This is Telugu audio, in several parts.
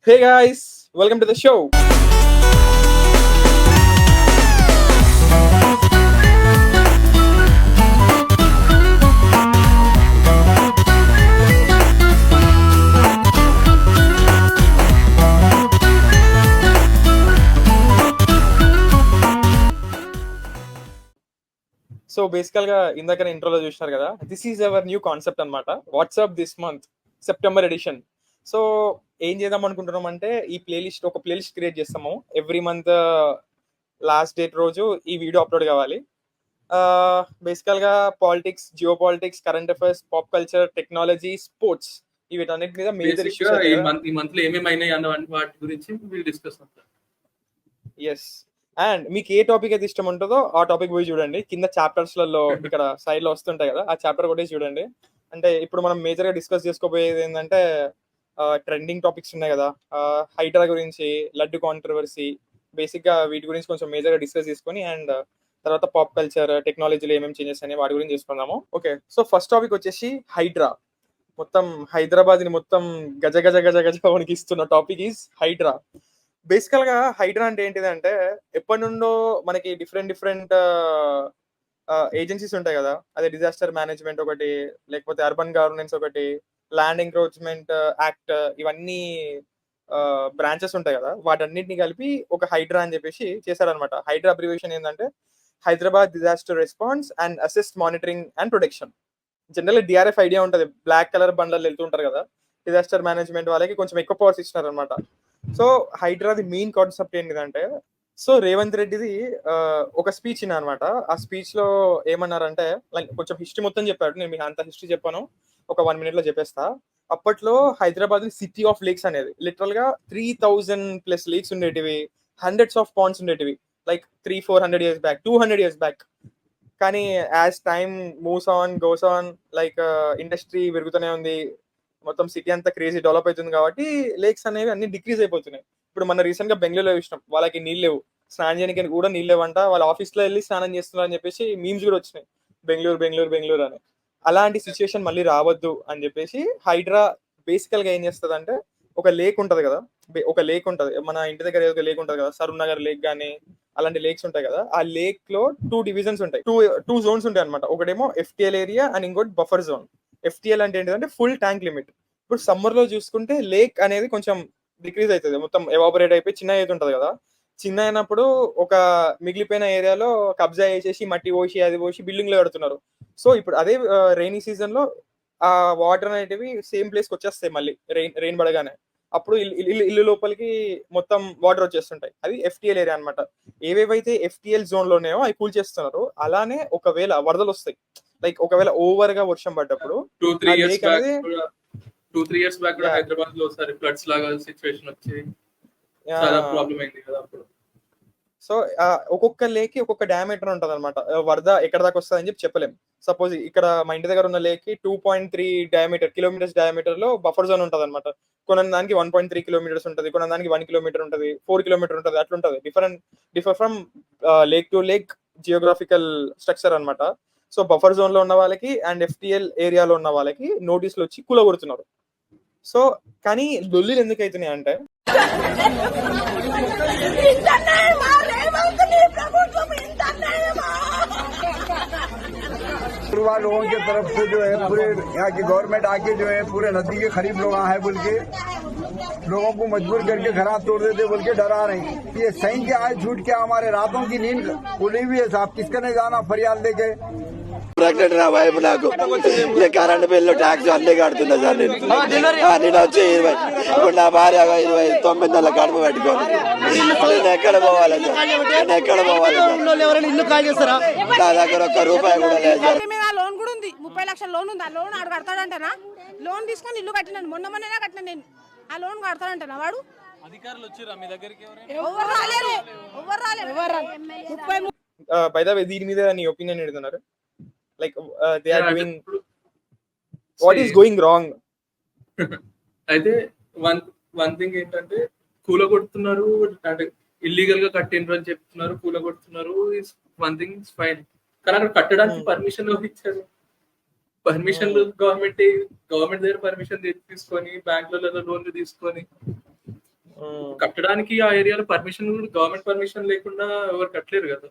Hey guys, welcome to the show. So బేసికల్గా ఇందాక ఇంట్రోలో చూసినారు కదా, this is our new concept అనమాట. What's up this month September edition. So ఏం చేద్దాం అనుకుంటున్నాం అంటే ఒక ప్లేలిస్ట్ క్రియేట్ చేస్తాము. ఎవ్రీ మంత్ లాస్ట్ డేట్ రోజు ఈ వీడియో అప్లోడ్ కావాలి. బేసికల్గా politics, geopolitics, current affairs, pop culture, technology, sports, వీటన్నిటి మీద మేజర్ ఇష్యూస్ ఈ మంత్ లో ఏమేమి అయినాయి అన్న వాటి గురించి వీల్ డిస్కస్ అవుతాం. ఎస్, అండ్ మీకు ఏ టాపిక్ అయితే ఇష్టం ఉంటుందో ఆ టాపిక్ పోయి చూడండి. కింద చాప్టర్స్లలో ఇక్కడ సైడ్ లో వస్తుంటాయి కదా, ఆ చాప్టర్ కూడా చూడండి. అంటే ఇప్పుడు మనం మేజర్ గా డిస్కస్ చేసుకోబోయేది ఏంటంటే ట్రెండింగ్ టాపిక్స్ ఉన్నాయి కదా, హైడ్రా గురించి, లడ్డు కాంట్రవర్సీ, బేసిక్ గా వీటి గురించి కొంచెం మేజర్ గా డిస్కస్ చేసుకొని, అండ్ తర్వాత పాప్ కల్చర్, టెక్నాలజీలో ఏమేమి చేంజెస్ అని వాటి గురించి చేసుకుందాము. ఓకే, సో ఫస్ట్ టాపిక్ వచ్చేసి హైడ్రా. మొత్తం హైదరాబాద్ ని మొత్తం గజ గజ గజ గజ వణికిస్తున్న టాపిక్ ఈజ్ హైడ్రా. బేసికల్ గా హైడ్రా అంటే ఏంటిదంటే, ఎప్పటి నుండో మనకి డిఫరెంట్ ఏజెన్సీస్ ఉంటాయి కదా. అదే డిజాస్టర్ మేనేజ్మెంట్ ఒకటి, లేకపోతే అర్బన్ గవర్నెన్స్ ఒకటి, ల్యాండ్ ఎంక్రోచ్మెంట్ యాక్ట్, ఇవన్నీ బ్రాంచెస్ ఉంటాయి కదా. వాటన్నిటిని కలిపి ఒక హైడ్రా అని చెప్పేసి చేశారనమాట. హైడ్రా అబ్రివేషన్ ఏంటంటే Hyderabad disaster response and assist monitoring and protection. General DRF idea ఉంటుంది, బ్లాక్ కలర్ బండ్లలో వెళ్తుంటారు కదా. డిజాస్టర్ మేనేజ్మెంట్ వాళ్ళకి కొంచెం ఎక్కువ పవర్స్ ఇచ్చినారు అనమాట. సో హైడ్రాది మెయిన్ కాన్సెప్ట్ ఏంటిదంటే, సో రేవంత్ రెడ్డిది ఒక స్పీచ్ ఇన్నా అనమాట. ఆ స్పీచ్ లో ఏమన్నారంటే, లైక్ కొంచెం హిస్టరీ మొత్తం చెప్పాడు. నేను మీకు అంత హిస్టరీ చెప్పాను, ఒక 1 minute లో చెప్పేస్తా. అప్పట్లో హైదరాబాద్ సిటీ ఆఫ్ లేక్స్ అనేది, లిటరల్ గా 3000+ లేక్స్ ఉండేటివి, హండ్రెడ్స్ ఆఫ్ పాండ్స్ ఉండేటివి, like 300-400 years back, 200 years back. కానీ as time moves on goes on, like industry పెరుగుతూనే ఉంది, మొత్తం సిటీ అంతా క్రేజీ డెవలప్ అవుతుంది కాబట్టి లేక్స్ అనేవి అన్ని డిక్రీజ్ అయిపోతున్నాయి. ఇప్పుడు మన రీసెంట్ గా బెంగళూరులో చూసినాం, వాళ్ళకి నీళ్ళు లేవు, స్నానం చేయడానికి కూడా నీళ్ళు లేవంట, వాళ్ళ ఆఫీస్ లో వెళ్ళి స్నానం చేస్తున్నారు అని చెప్పేసి మీమ్స్ కూడా వచ్చినాయి, బెంగళూరు బెంగళూరు బెంగళూరు అని. అలాంటి సిచ్యుయేషన్ మళ్ళీ రావద్దు అని చెప్పేసి హైడ్రా బేసికల్ గా ఏం చేస్తుంది అంటే, ఒక లేక్ ఉంటది కదా, ఒక లేక్ ఉంటది మన ఇంటి దగ్గర, ఏదో లేక్ ఉంటది కదా, సరూర్ నగర్ లేక్ కానీ అలాంటి లేక్స్ ఉంటాయి కదా. ఆ లేక్ లో 2 divisions ఉంటాయి, టూ జోన్స్ ఉంటాయి అనమాట. ఒకటేమో ఎఫ్టిఎల్ ఏరియా అండ్ ఇంకోటి బఫర్ జోన్. ఎఫ్టిఎల్ అంటే ఏంటంటే ఫుల్ ట్యాంక్ లిమిట్. ఇప్పుడు సమ్మర్ లో చూసుకుంటే లేక్ అనేది కొంచెం డిక్రీజ్ అవుతుంది, మొత్తం ఎవాపరేట్ అయిపోయి చిన్న అయితే ఉంటది కదా. చిన్న అయినప్పుడు ఒక మిగిలిపోయిన ఏరియాలో కబ్జా చేసేసి మట్టి పోసి అది పోసి బిల్డింగ్ లో కడుతున్నారు. సో ఇప్పుడు అదే రైనీ సీజన్ లో ఆ వాటర్ అనేటివి సేమ్ ప్లేస్ కి వచ్చేస్తాయి మళ్ళీ రెయిన్ పడగానే. అప్పుడు ఇల్లు లోపలికి మొత్తం వాటర్ వచ్చేస్తుంటాయి. అది ఎఫ్టిఎల్ ఏరియా అనమాట. ఏవేవైతే ఎఫ్టిఎల్ జోన్ లో ఉన్నాయో అవి కూల్ చేస్తున్నారు. అలానే ఒకవేళ వరదలు వస్తాయి, లైక్ ఒకవేళ ఓవర్ గా వర్షం పడ్డప్పుడు 2-3 years బ్యాక్ కూడా హైదరాబాద్ లో ఒకసారి ఫ్లడ్స్ లాగా సిచువేషన్ వచ్చి చాలా ప్రాబ్లం అయింది కదా అప్పుడు. సో ఒక్కొక్క లేక్ ఒక్కొక్క డయామీటర్ ఉంటుంది అనమాట. వరద ఎక్కడ దాకా వస్తుంది అని చెప్పి చెప్పలేం. సపోజ్ ఇక్కడ మా ఇంటి దగ్గర ఉన్న లేక్ 2.3 కిలోమీటర్స్ డయామీటర్ లో బఫర్ జోన్ ఉంటుంది అనమాట. కొన్ని దానికి 1.3 kilometers ఉంటుంది, కొన్ని దానికి 1 kilometer ఉంటుంది, 4 kilometer ఉంటుంది, అట్లుంటది. Differ from lake to lake geographical structure అనమాట. సో బఫర్ జోన్ లో ఉన్న వాళ్ళకి అండ్ ఎఫ్టిఎల్ ఏరియాలో ఉన్న వాళ్ళకి నోటీసులు వచ్చి కూలగొడుతున్నారు. సో కానీ లొల్లిలు ఎందుకు అవుతున్నాయి అంటే, लोगों की तरफ से जो है पूरे यहाँ की गवर्नमेंट आके जो है पूरे नदी के करीब लोग है बोल के लोगों को मजबूर करके घर तोड़ देते बोल के डरा रहे हैं. ये सही क्या है झूठ क्या? हमारे रातों की नींद उड़ी हुई है साहब. किसका नहीं जाना फरियाद लेके ప్రెగ్నెంట్ నా వైఫ్ నాకు కరెంట్ బిల్లు ట్యాక్స్ అన్ని కడుతున్నా సార్. నేను వచ్చి 20 ఇప్పుడు నా భార్య 29 నెలల కడుపు పెట్టుకోను. నేను ఎక్కడ పోవాలి సార్? నేను ఎక్కడ పోవాలి సార్? నా దగ్గర ఒక్క రూపాయి కూడా లేదు సార్. లోన్ కూడా ఉంది, 30 లక్షల లోన్ ఉంది. ఆ లోన్ ఆడు కడతాడంటనా? లోన్ తీసుకొని ఇల్లు కట్టినాను, మొన్ననే కట్టినా నేను. ఆ లోన్ కడతాడంటనా వాడు? అధికారులు వచ్చిరా మీ దగ్గరికి? ఎవరు రాలేరు. బై ద వే దీని మీద నీ ఒపీనియన్ ఎడుతున్నారు? Like they are doing what is going wrong. అయితే వన్ థింగ్ ఏంటంటే, కూలగొడుతున్నారు అంటే ఇల్లీగల్ గా కట్టిండ్రు అని చెప్తున్నారు, కూలగొడుతున్నారు. వన్ థింగ్ ఇస్ ఫైన్, కానీ అక్కడ కట్టడానికి పర్మిషన్ ఎవరు ఇచ్చారు? పర్మిషన్ గవర్నమెంట్ దగ్గర పర్మిషన్ తీసుకొని బ్యాంకులలో లోన్లు తీసుకొని కట్టడానికి ఆ ఏరియాలో పర్మిషన్ కూడా గవర్నమెంట్ పర్మిషన్ లేకుండా ఎవరు కట్టలేరు కదా.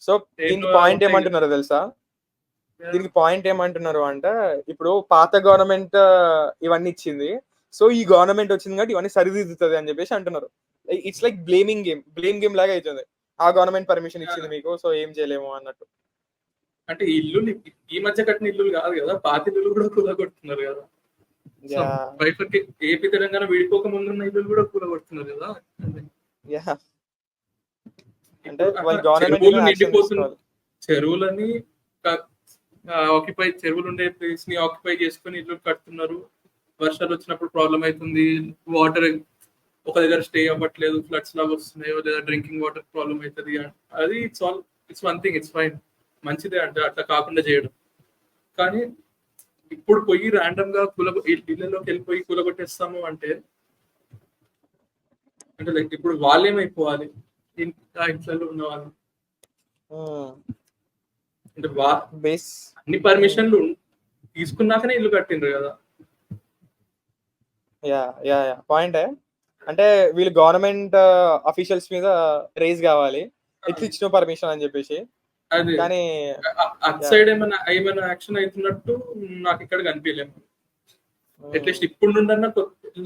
సో దీనికి పాయింట్ ఏమంటున్నారో తెలుసా? దీనికి పాయింట్ ఏమంటున్నారు అంటే, ఇప్పుడు పాత గవర్నమెంట్ ఇవన్నీ ఇచ్చింది. సో ఈ గవర్నమెంట్ వచ్చింది కాబట్టి ఇవన్నీ సరిదిద్దుతుంది అని చెప్పేసి అంటున్నారు. ఇట్స్ లైక్ బ్లేమ్ గేమ్ లాగా అవుతుంది. ఆ గవర్నమెంట్ పర్మిషన్ ఇచ్చింది మీకు, సో ఏం చేయలేము అన్నట్టు. అంటే ఇల్లు ఈ మధ్య కట్టిన ఇల్లు కాదు కదా, పాత ఇల్లు కూడా కూలగొడుతున్నారు కదా. బయటకి ఏపీ తెలంగాణ విడిపోక ముందు ఉన్న ఇల్లు కూడా కూలగొడుతున్నారు కదా. అంటే వాళ్ళ గవర్నమెంట్ చెరువులని చెరువులు ఉండే ప్లేస్ ని ఆక్యుపై చేసుకుని ఇల్లు కడుతున్నారు. వర్షాలు వచ్చినప్పుడు ప్రాబ్లం అవుతుంది, వాటర్ ఒక దగ్గర స్టే అవ్వట్లేదు, ఫ్లడ్స్ లాగా వస్తున్నాయో లేదా డ్రింకింగ్ వాటర్ ప్రాబ్లం అవుతుంది. అది it's one thing, it's fine, మంచిదే అంటే అట్లా కాకుండా చేయడం. కానీ ఇప్పుడు పోయి ర్యాండమ్ గా ఇళ్ళలోకి వెళ్ళిపోయి కూలగొట్టేస్తాము అంటే లైక్ ఇప్పుడు వాళ్ళేమైపోవాలి ఇంట్లో ఉన్న వాళ్ళు. అంటే అన్ని పర్మిషన్లు తీసుకున్నాకనే ఇల్లు కట్టిండ్రు కదా. పాయింట్ అంటే వీళ్ళు గవర్నమెంట్ అఫీషియల్స్ మీద రేజ్ కావాలి, ఎట్లా ఇచ్చిన పర్మిషన్ అని చెప్పేసి. కానీ అట్ సైడ్ ఏమైనా యాక్షన్ అవుతున్నట్టు నాకు ఇక్కడ కనిపించలేము. అట్లీస్ట్ ఇప్పుడు నుండన్నా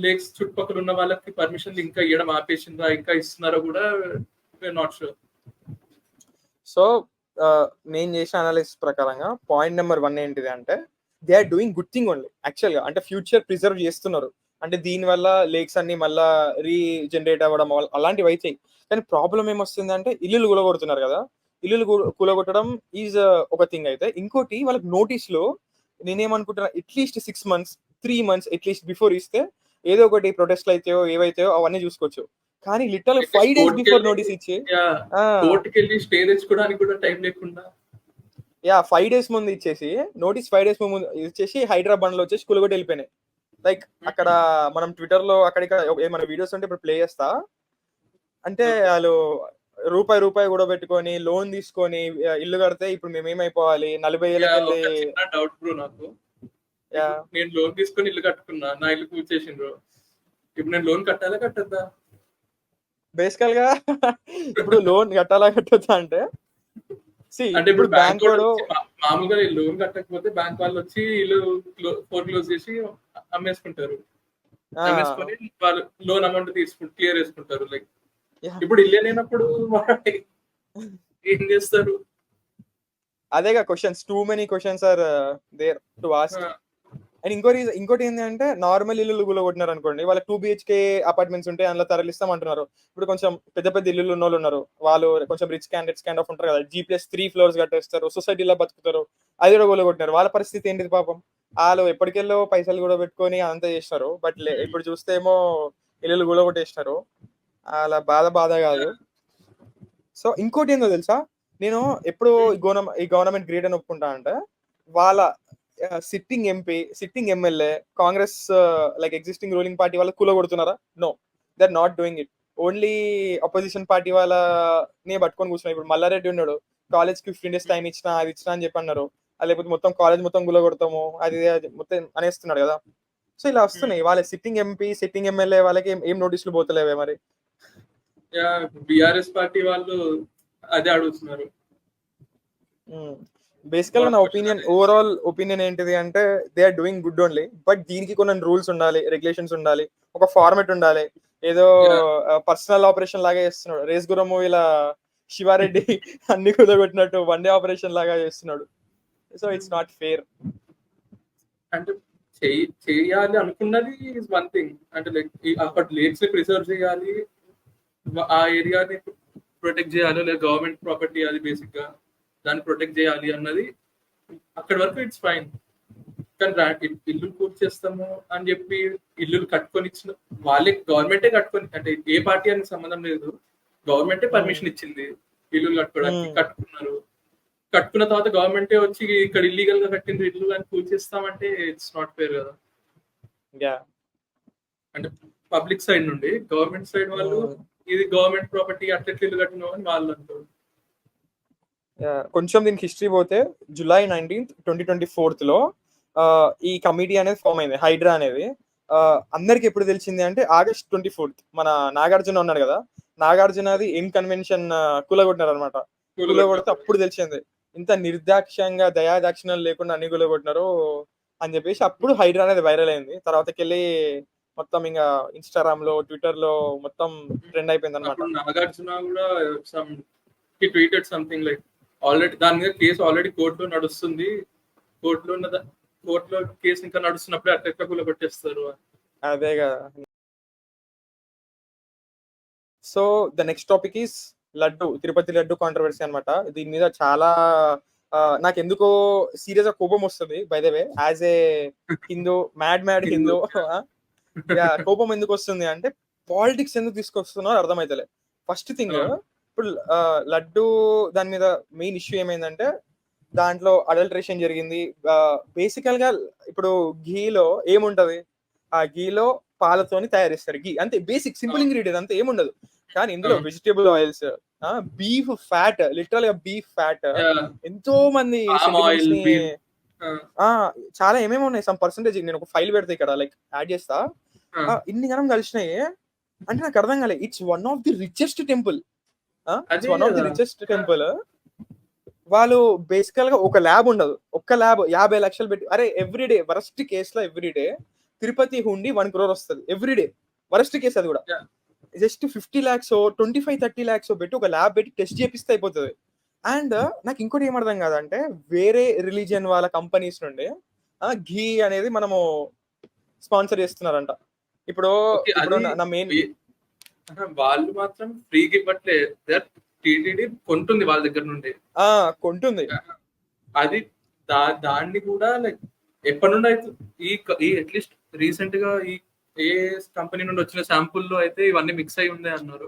లేక్స్ చుట్టుపక్కల ఉన్న వాళ్ళకి పర్మిషన్ ఇంకా ఇవ్వడం ఆపేసిందా, ఇంకా ఇస్తున్నారో కూడా నాట్ షూర్. సో నేను చేసిన అనాలిసిస్ ప్రకారంగా పాయింట్ నెంబర్ 1 ఏంటిది అంటే, they are doing good thing only actual గా. అంటే ఫ్యూచర్ ప్రిజర్వ్ చేస్తున్నారు, అంటే దీని వల్ల లేక్స్ అన్ని మళ్ళా రీజనరేట్ అవ్వడం అలాంటివి అవుతాయి. కానీ ప్రాబ్లం ఏమొస్తుంది అంటే, ఇల్లులు కూలగొడుతున్నారు కదా. ఇల్లులు కూలగొట్టడం ఈజ్ ఒక థింగ్ అయితే, ఇంకోటి వాళ్ళకి నోటీస్ లో నేనేమనుకుంటున్నా, at least 6 months 3 months at least before ఇస్తే ఏదో ఒకటి ప్రొటెస్ట్లు అయితాయో ఏవైతాయో అవన్నీ చూసుకోవచ్చు. కానీ లిటరల్ 5 days బిఫోర్ నోటీస్ ఇచ్చి స్టే తెచ్చుకోవడానికి కూడా టైం లేకుండా 5 days ముందు ఇచ్చేసి, నోటీస్ 5 days ముందు ఇచ్చేసి హైదరాబాద్ లో వచ్చేసి కూలగొట్టి వెళ్ళిపోయినాయి. లైక్ అక్కడ మనం ట్విట్టర్ లో అక్కడికి ఏమైనా వీడియోస్ ఉంటే ఇప్పుడు ప్లే చేస్తా. అంటే వాళ్ళు రూపాయి కూడా పెట్టుకొని లోన్ తీసుకొని ఇల్లు కడితే ఇప్పుడు మేము ఏమైపోవాలి, 40 ఏళ్ళకి. డౌట్ బ్రో నాకు, నేను లోన్ తీసుకొని ఇల్లు కట్టుకున్నా, నా ఇల్లు కూర్చేసిండ్రు, ఇప్పుడు నేను లోన్ కట్టాలా కట్టద్దా? బేసికల్ గా ఇప్పుడు లోన్ కట్టాలా కట్టొచ్చా అంటే, ఇప్పుడు బ్యాంక్ మామూలుగా లోన్ కట్టకపోతే బ్యాంక్ వాళ్ళు వచ్చి ఇల్లు ఫోర్క్లోజ్ చేసి అమ్మేసుకుంటారు, అమ్మేసుకొని వాళ్ళు లోన్ అమౌంట్ తీసుకుంటారు, క్లియర్ చేసుకుంటారు. లైక్ ఇప్పుడు ఇల్లే లేనప్పుడు ఏం చేస్తారు? అదేగా questions, too many questions are there to ask. And ఇంకోటి ఏంటి అంటే, నార్మల్ ఇల్లు కూలగొట్టినారు అనుకోండి, వాళ్ళకి 2 BHK అపార్ట్మెంట్స్ ఉంటే అందులో తరలిస్తాం అంటున్నారు. ఇప్పుడు కొంచెం పెద్ద ఇల్లు ఉన్న వాళ్ళు ఉన్నారు, వాళ్ళు కొంచెం రిచ్ క్యాండిడేట్స్ కైండ్ ఆఫ్ ఉంటారు కదా, G+3 floors కట్టేస్తారు, సొసైటీలో బతుకుతారు, అది కూడా కూలగొట్టినారు. వాళ్ళ పరిస్థితి ఏంటిది పాపం? వాళ్ళు ఎప్పటికెళ్ళో పైసలు కూడా పెట్టుకొని అంతా చేస్తారు, బట్ ఇప్పుడు చూస్తే ఏమో ఇల్లు కూలగొట్టేసినారు. అలా బాధ కాదు. సో ఇంకోటి ఏందో తెలుసా, నేను ఎప్పుడు ఈ గవర్నమెంట్ గ్రేట్ అని ఒప్పుకుంటా అంటే, వాళ్ళ sitting MP, sitting MLA, Congress like existing ruling party వాళ్ళు కూలగొడుతున్నారా? No, they are not doing it. Only opposition party వాళ్ళని పట్టుకొని కూర్చున్నారు. ఇప్పుడు మల్లారెడ్డి ఉన్నాడు, కాలేజ్ కి 15 days టైం ఇచ్చినా అది ఇచ్చినా అని చెప్పి అన్నారు. లేకపోతే మొత్తం కాలేజ్ మొత్తం కూలగొడతాము అది మొత్తం అనేస్తున్నాడు కదా. సో ఇలా వస్తున్నాయి. వాళ్ళ సిట్టింగ్ ఎంపీ, సిట్టింగ్ ఎమ్మెల్యే వాళ్ళకి ఏం నోటీసులు పోతలేవే మరి. బిఆర్ఎస్ పార్టీ వాళ్ళు అదే అడుగుతున్నారు. బేసికల్ గా నా ఓవరాల్ ఒపీనియన్ ఏంటిది అంటే, they are doing good only, but దీనికి కొన్ని రూల్స్ ఉండాలి, రెగ్యులేషన్స్ ఉండాలి, ఒక ఫార్మెట్ ఉండాలి. ఏదో పర్సనల్ ఆపరేషన్ లాగా చేస్తున్నాడు. రేస్ గుర్రం మూవీలా శివారెడ్డి అన్ని కుదగొట్టినట్టు 1 day ఆపరేషన్ లాగా చేస్తున్నాడు. So it's not fair. అంటే చేయాలి అనుకున్నది ఇస్ వన్ థింగ్, అంటే లైక్ అక్కడ లేక్స్ ని ప్రిజర్వ్ చేయాలి, ఆ ఏరియాని ప్రొటెక్ట్ చేయాలి, లేదా గవర్నమెంట్ ప్రాపర్టీ అది బేసిక్ గా దాన్ని ప్రొటెక్ట్ చేయాలి అన్నది అక్కడి వరకు ఇట్స్ ఫైన్. కానీ ఇల్లు కూర్చేస్తాము అని చెప్పి ఇల్లు కట్టుకొని ఇచ్చిన వాళ్ళే, గవర్నమెంటే కట్టుకొని, అంటే ఏ పార్టీ అని సంబంధం లేదు, గవర్నమెంటే పర్మిషన్ ఇచ్చింది ఇల్లు కట్టుకోవడానికి, కట్టుకున్నారు. కట్టుకున్న తర్వాత గవర్నమెంటే వచ్చి ఇక్కడ ఇల్లీగల్ గా కట్టింది ఇల్లు కానీ కూర్చేస్తామంటే ఇట్స్ నాట్ ఫేర్ కదా. అంటే పబ్లిక్ సైడ్ నుండి గవర్నమెంట్ సైడ్ వాళ్ళు ఇది గవర్నమెంట్ ప్రాపర్టీ అట్లెట్లు ఇల్లు కట్టినావు అని వాళ్ళు అంటారు. కొంచెం దీనికి హిస్టరీ పోతే, July 19th 2024 లో ఈ కమిటీ అనేది ఫామ్ అయింది, హైడ్రా అనేది. అందరికి ఎప్పుడు తెలిసింది అంటే August 24th మన నాగార్జున ఉన్నాడు కదా, నాగార్జునది ఏం కన్వెన్షన్ కూలగొట్టినారు అనమాట. కూలగొడితే అప్పుడు తెలిసింది ఇంత నిర్దాక్ష్యంగా దయాదాక్షిణ్యాలు లేకుండా అన్ని కూలగొట్టినారు అని చెప్పేసి. అప్పుడు హైడ్రా అనేది వైరల్ అయింది. తర్వాతకెళ్ళి మొత్తం ఇంకా ఇన్స్టాగ్రామ్ లో, ట్విట్టర్ లో మొత్తం ట్రెండ్ అయిపోయింది అనమాట. అప్పుడు నాగార్జున కూడా హి ట్వీటెడ్ సంథింగ్ లైక్ ఆల్రెడీ దాని మీద కేసు ఆల్రెడీ కోర్టులో నడుస్తుంది, కోర్టులో కేసు ఇంకా నడుస్తున్నప్పుడే అట్లా కూలగొట్టేస్తారు. అదే కదా. So the next topic is laddu, Tirupati laddu controversy అన్నమాట. దీని మీద చాలా నాకు ఎందుకో సీరియస్ గా కోపం వస్తుంది. By the way, as a Hindu, mad Hindu, కోపం ఎందుకు వస్తుంది అంటే పాలిటిక్స్ ఎందుకు తీసుకొస్తున్నారో అర్థమైతలే. ఫస్ట్ థింగ్, ఇప్పుడు లడ్డు దాని మీద మెయిన్ ఇష్యూ ఏమైందంటే దాంట్లో అడల్ట్రేషన్ జరిగింది. బేసికల్ గా ఇప్పుడు ఘీలో ఏముంటది, ఆ ఘీలో పాలతోని తయారిస్తారు ఘీ, అంతే. బేసిక్ సింపుల్ ఇంగ్రీడియంట్ అంతే, ఏముండదు. కానీ ఇందులో vegetable oils, beef fat, literal గా బీఫ్ ఫ్యాట్, ఎంతో మంది చాలా ఏమేమి ఉన్నాయి, సమ్ పర్సెంటేజ్. నేను ఒక ఫైల్ పెడతా ఇక్కడ, లైక్ యాడ్ చేస్తా. ఇన్ని గణం కలిసినాయి అంటే నాకు అర్థం కాలే. It's one of the richest temple, వాళ్ళు బేసికల్ గా ఒక ల్యాబ్ ఉండదు, ఒక్క ల్యాబ్ 50 లక్షలు పెట్టి, అరే ఎవ్రీడే వరస్ట్ కేసులో ఎవ్రీడే తిరుపతి హుండి 1 crore వస్తుంది ఎవ్రీడే. వరస్ట్ కేసు అది కూడా. జస్ట్ 50 lakhs 25-30 lakhs పెట్టి ఒక ల్యాబ్ పెట్టి టెస్ట్ చేపిస్తే అయిపోతుంది. అండ్ నాకు ఇంకోటి ఏమర్థం కాదంటే, వేరే రిలీజియన్ వాళ్ళ కంపెనీస్ నుండి ఘీ అనేది మనము స్పాన్సర్ చేస్తున్నారంట. ఇప్పుడు నా మెయిన్ వాళ్ళు మాత్రం ఫ్రీగా ఇవ్వట్లేదు, టీటీడీ కొంటుంది వాళ్ళ దగ్గర నుండి, కొంటుంది. అది దాన్ని కూడా లైక్ ఎప్పటి నుండి అయితే ఈ అట్లీస్ట్ రీసెంట్ గా ఏ కంపెనీ నుండి వచ్చిన శాంపుల్ లో అయితే ఇవన్నీ మిక్స్ అయి ఉండే అన్నారు.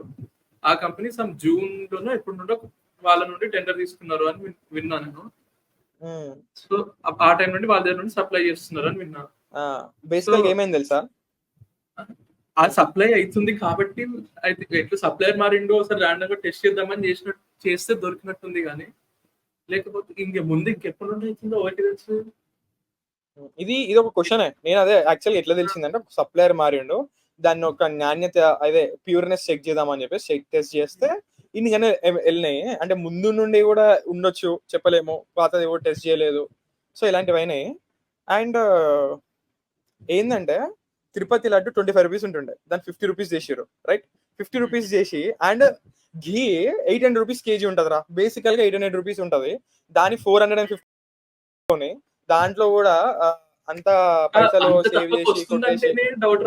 ఆ కంపెనీ సమ్ జూన్ లోనో ఎప్పుడు నుండో వాళ్ళ నుండి టెండర్ తీసుకున్నారు అని విన్నా నేను. సో ఆ టైం నుండి వాళ్ళ దగ్గర నుండి సప్లై చేస్తున్నారు అని విన్నా. బేసికల్ ఏమైంది తెలుసా, ఆ సప్లై అవుతుంది కాబట్టి ఎట్లా సప్లైర్ మారిండో అసలు ర్యాండమ్ గా టెస్ట్ చేద్దామని చేస్తే దొరికినట్టుంది. కానీ లేకపోతే ముందు ఇంకెప్పుడు నుండి అవుతుందో ఒకటి తెలుసు. ఇది ఒక క్వశ్చనే. నేను అదే యాక్చువల్గా ఎట్లా తెలిసిందంటే, సప్లయర్ మారిండు, దాన్ని ఒక నాణ్యత అదే ప్యూర్నెస్ చెక్ చేద్దామని చెప్పేసి టెస్ట్ చేస్తే ఇన్ని కానీ వెళ్ళినాయి. అంటే ముందు నుండి కూడా ఉండొచ్చు, చెప్పలేము, పాతది ఎవరు టెస్ట్ చేయలేదు. సో ఇలాంటివి అయినాయి. అండ్ ఏంటంటే తిరుపతి లడ్డు 25 రూపీస్ ఉంటుండే, దాన్ని 50 రూపీస్ చేసారు, రైట్? 50 రూపీస్ చేసి, అండ్ ఘీ 800 రూపీస్ కేజీ ఉంటదిరా. బేసికల్ గా 800 రూపీస్ ఉంటది, దాని 450. దాంట్లో కూడా అంత పైసలు సేవ్ చేసి డౌట్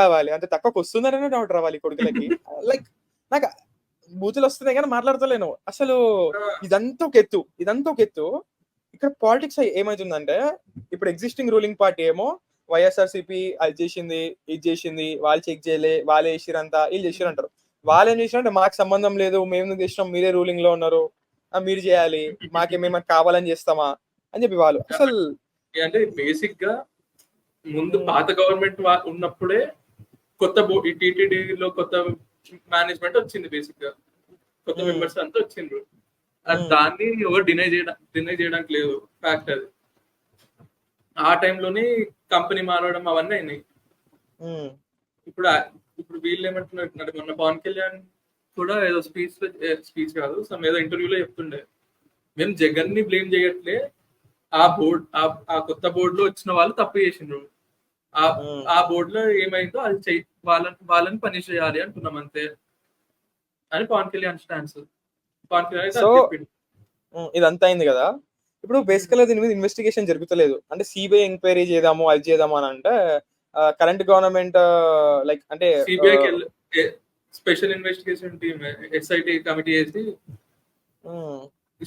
రావాలి, అంత తక్కువకి వస్తుందనే డౌట్ రావాలి కొడుకులకి. లైక్ నాకు బూతులు వస్తున్నాయి కానీ మాట్లాడతలేను అసలు. ఇదంతా ఒక ఎత్తు. ఇక్కడ పాలిటిక్స్ ఏమైతుందంటే, ఇప్పుడు ఎగ్జిస్టింగ్ రూలింగ్ పార్టీ ఏమో వైఎస్ఆర్సీపీ అది చేసింది, ఇది చేసింది, వాళ్ళు చెక్ చేయలే, వాళ్ళే చేసిరంతా, వీళ్ళు చేసిరంటారు. వాళ్ళు ఏం చేసిరంటే మాకు సంబంధం లేదు, మేము చేసినాం, మీరే రూలింగ్ లో ఉన్నారు, మీరు చేయాలి, మాకేమేమో కావాలని చేస్తామా అని చెప్పి వాళ్ళు. అసలు అంటే బేసిక్ గా ముందు పాత గవర్నమెంట్ ఉన్నప్పుడే కొత్త టీటీడీలో కొత్త మేనేజ్మెంట్ వచ్చింది, బేసిక్ గా కొత్త మెంబర్స్ అంతా వచ్చిండ్రు. దాన్ని ఎవరు డినై చేయడానికి లేదు, ఫ్యాక్ట్ అది. ఆ టైంలోనే కంపెనీ మారడం అవన్నీ అయినాయి. ఇప్పుడు వీళ్ళు ఏమంటున్నారు, మొన్న పవన్ కళ్యాణ్ కూడా ఏదో స్పీచ్ కాదు ఏదో ఇంటర్వ్యూలో చెప్తుండే, మేము జగన్ ని బ్లేమ్ చేయట్లే, ఆ కొత్త బోర్డు లో వచ్చిన వాళ్ళు తప్పు చేసిండ్రు, ఆ బోర్డు లో ఏమైందో అది వాళ్ళని పని చేయాలి అంటున్నాం అంతే అని పవన్ కళ్యాణ్ స్టాన్స్. పవన్ కళ్యాణ్ ఇదంతా అయింది కదా. ఇప్పుడు బేసికల్ గా దీని మీద ఇన్వెస్టిగేషన్ జరుగుతలేదు. అంటే సిబిఐ ఎంక్వైరీ చేద్దాము, అది చేద్దాము అని అంటే కరెంట్ గవర్నమెంట్ లైక్ అంటే special investigation team SIT committee చేసి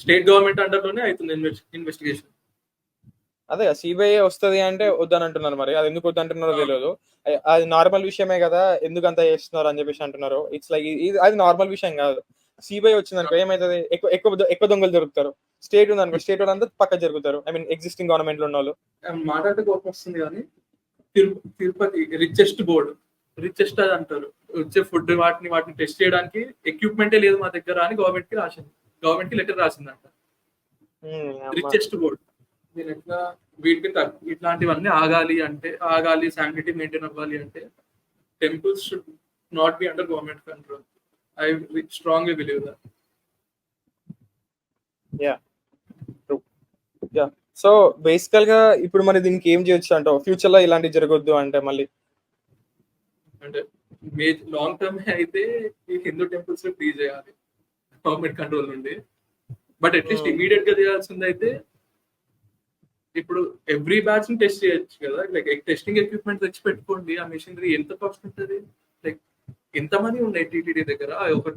స్టేట్ గవర్నమెంట్ అండర్ లోనే అవుతుంది ఇన్వెస్టిగేషన్. అదే సిబిఐ వస్తుంది అంటే వద్దని అంటున్నారు. మరి అది ఎందుకు వద్దంటున్నారో తెలియదు. అది నార్మల్ విషయమే కదా, ఎందుకు అంతా చేస్తున్నారు అని చెప్పేసి అంటున్నారు. ఇట్స్ లైక్ అది నార్మల్ విషయం కాదు. సిబిఐ వచ్చిందనుకో ఏమైతుంది, ఎక్కువ దొంగలు దొరుకుతారు. స్టేట్ ఉందనుకో, స్టేట్ వాళ్ళంతా పక్క జరుగుతారు. ఐ మీన్ ఎగ్జిస్టింగ్ గవర్నమెంట్ లో ఉన్న వాళ్ళు. మాట్లాడితే కోపం వస్తుంది కానీ తిరుపతి రిచెస్ట్ బోర్డు, రిచెస్ట్ అది అంటారు, వచ్చే ఫుడ్ వాటిని టెస్ట్ చేయడానికి ఎక్విప్మెంటే లేదు మా దగ్గర అని గవర్నమెంట్ కి లెటర్ రాసిందంట. రిచెస్ట్ బోర్డు దీని ఎట్లా ఇట్లాంటివన్నీ ఆగాలి శాంక్టిటీ మెయింటైన్ అవ్వాలి అంటే temples should not be under government control. I strongly believe that. Yeah true. Yeah so బేసికల్ గా ఇప్పుడు మరి దీనికి ఏం చేయొచ్చు అంటావు ఫ్యూచర్ లో ఇలాంటివి జరగొద్దు అంటే మళ్ళీ? అంటే లాంగ్ టర్మ్ అయితే ఈ హిందూ టెంపుల్స్ ఫ్రీ చేయాలి గవర్నమెంట్ కంట్రోల్ నుండి. బట్ అట్లీస్ట్ ఇమీడియట్ గా చేయాల్సింది అయితే ఇప్పుడు ఎవ్రీ బ్యాచ్ ని టెస్ట్ చేయొచ్చు కదా. లైక్ టెస్టింగ్ ఎక్విప్మెంట్ తెచ్చి పెట్టుకోండి. ఆ మిషనరీ ఎంత కాస్ట్ ఉంటుంది? లైక్ ఎంత మనీ ఉన్నాయి టీటీడీ దగ్గర? ఒక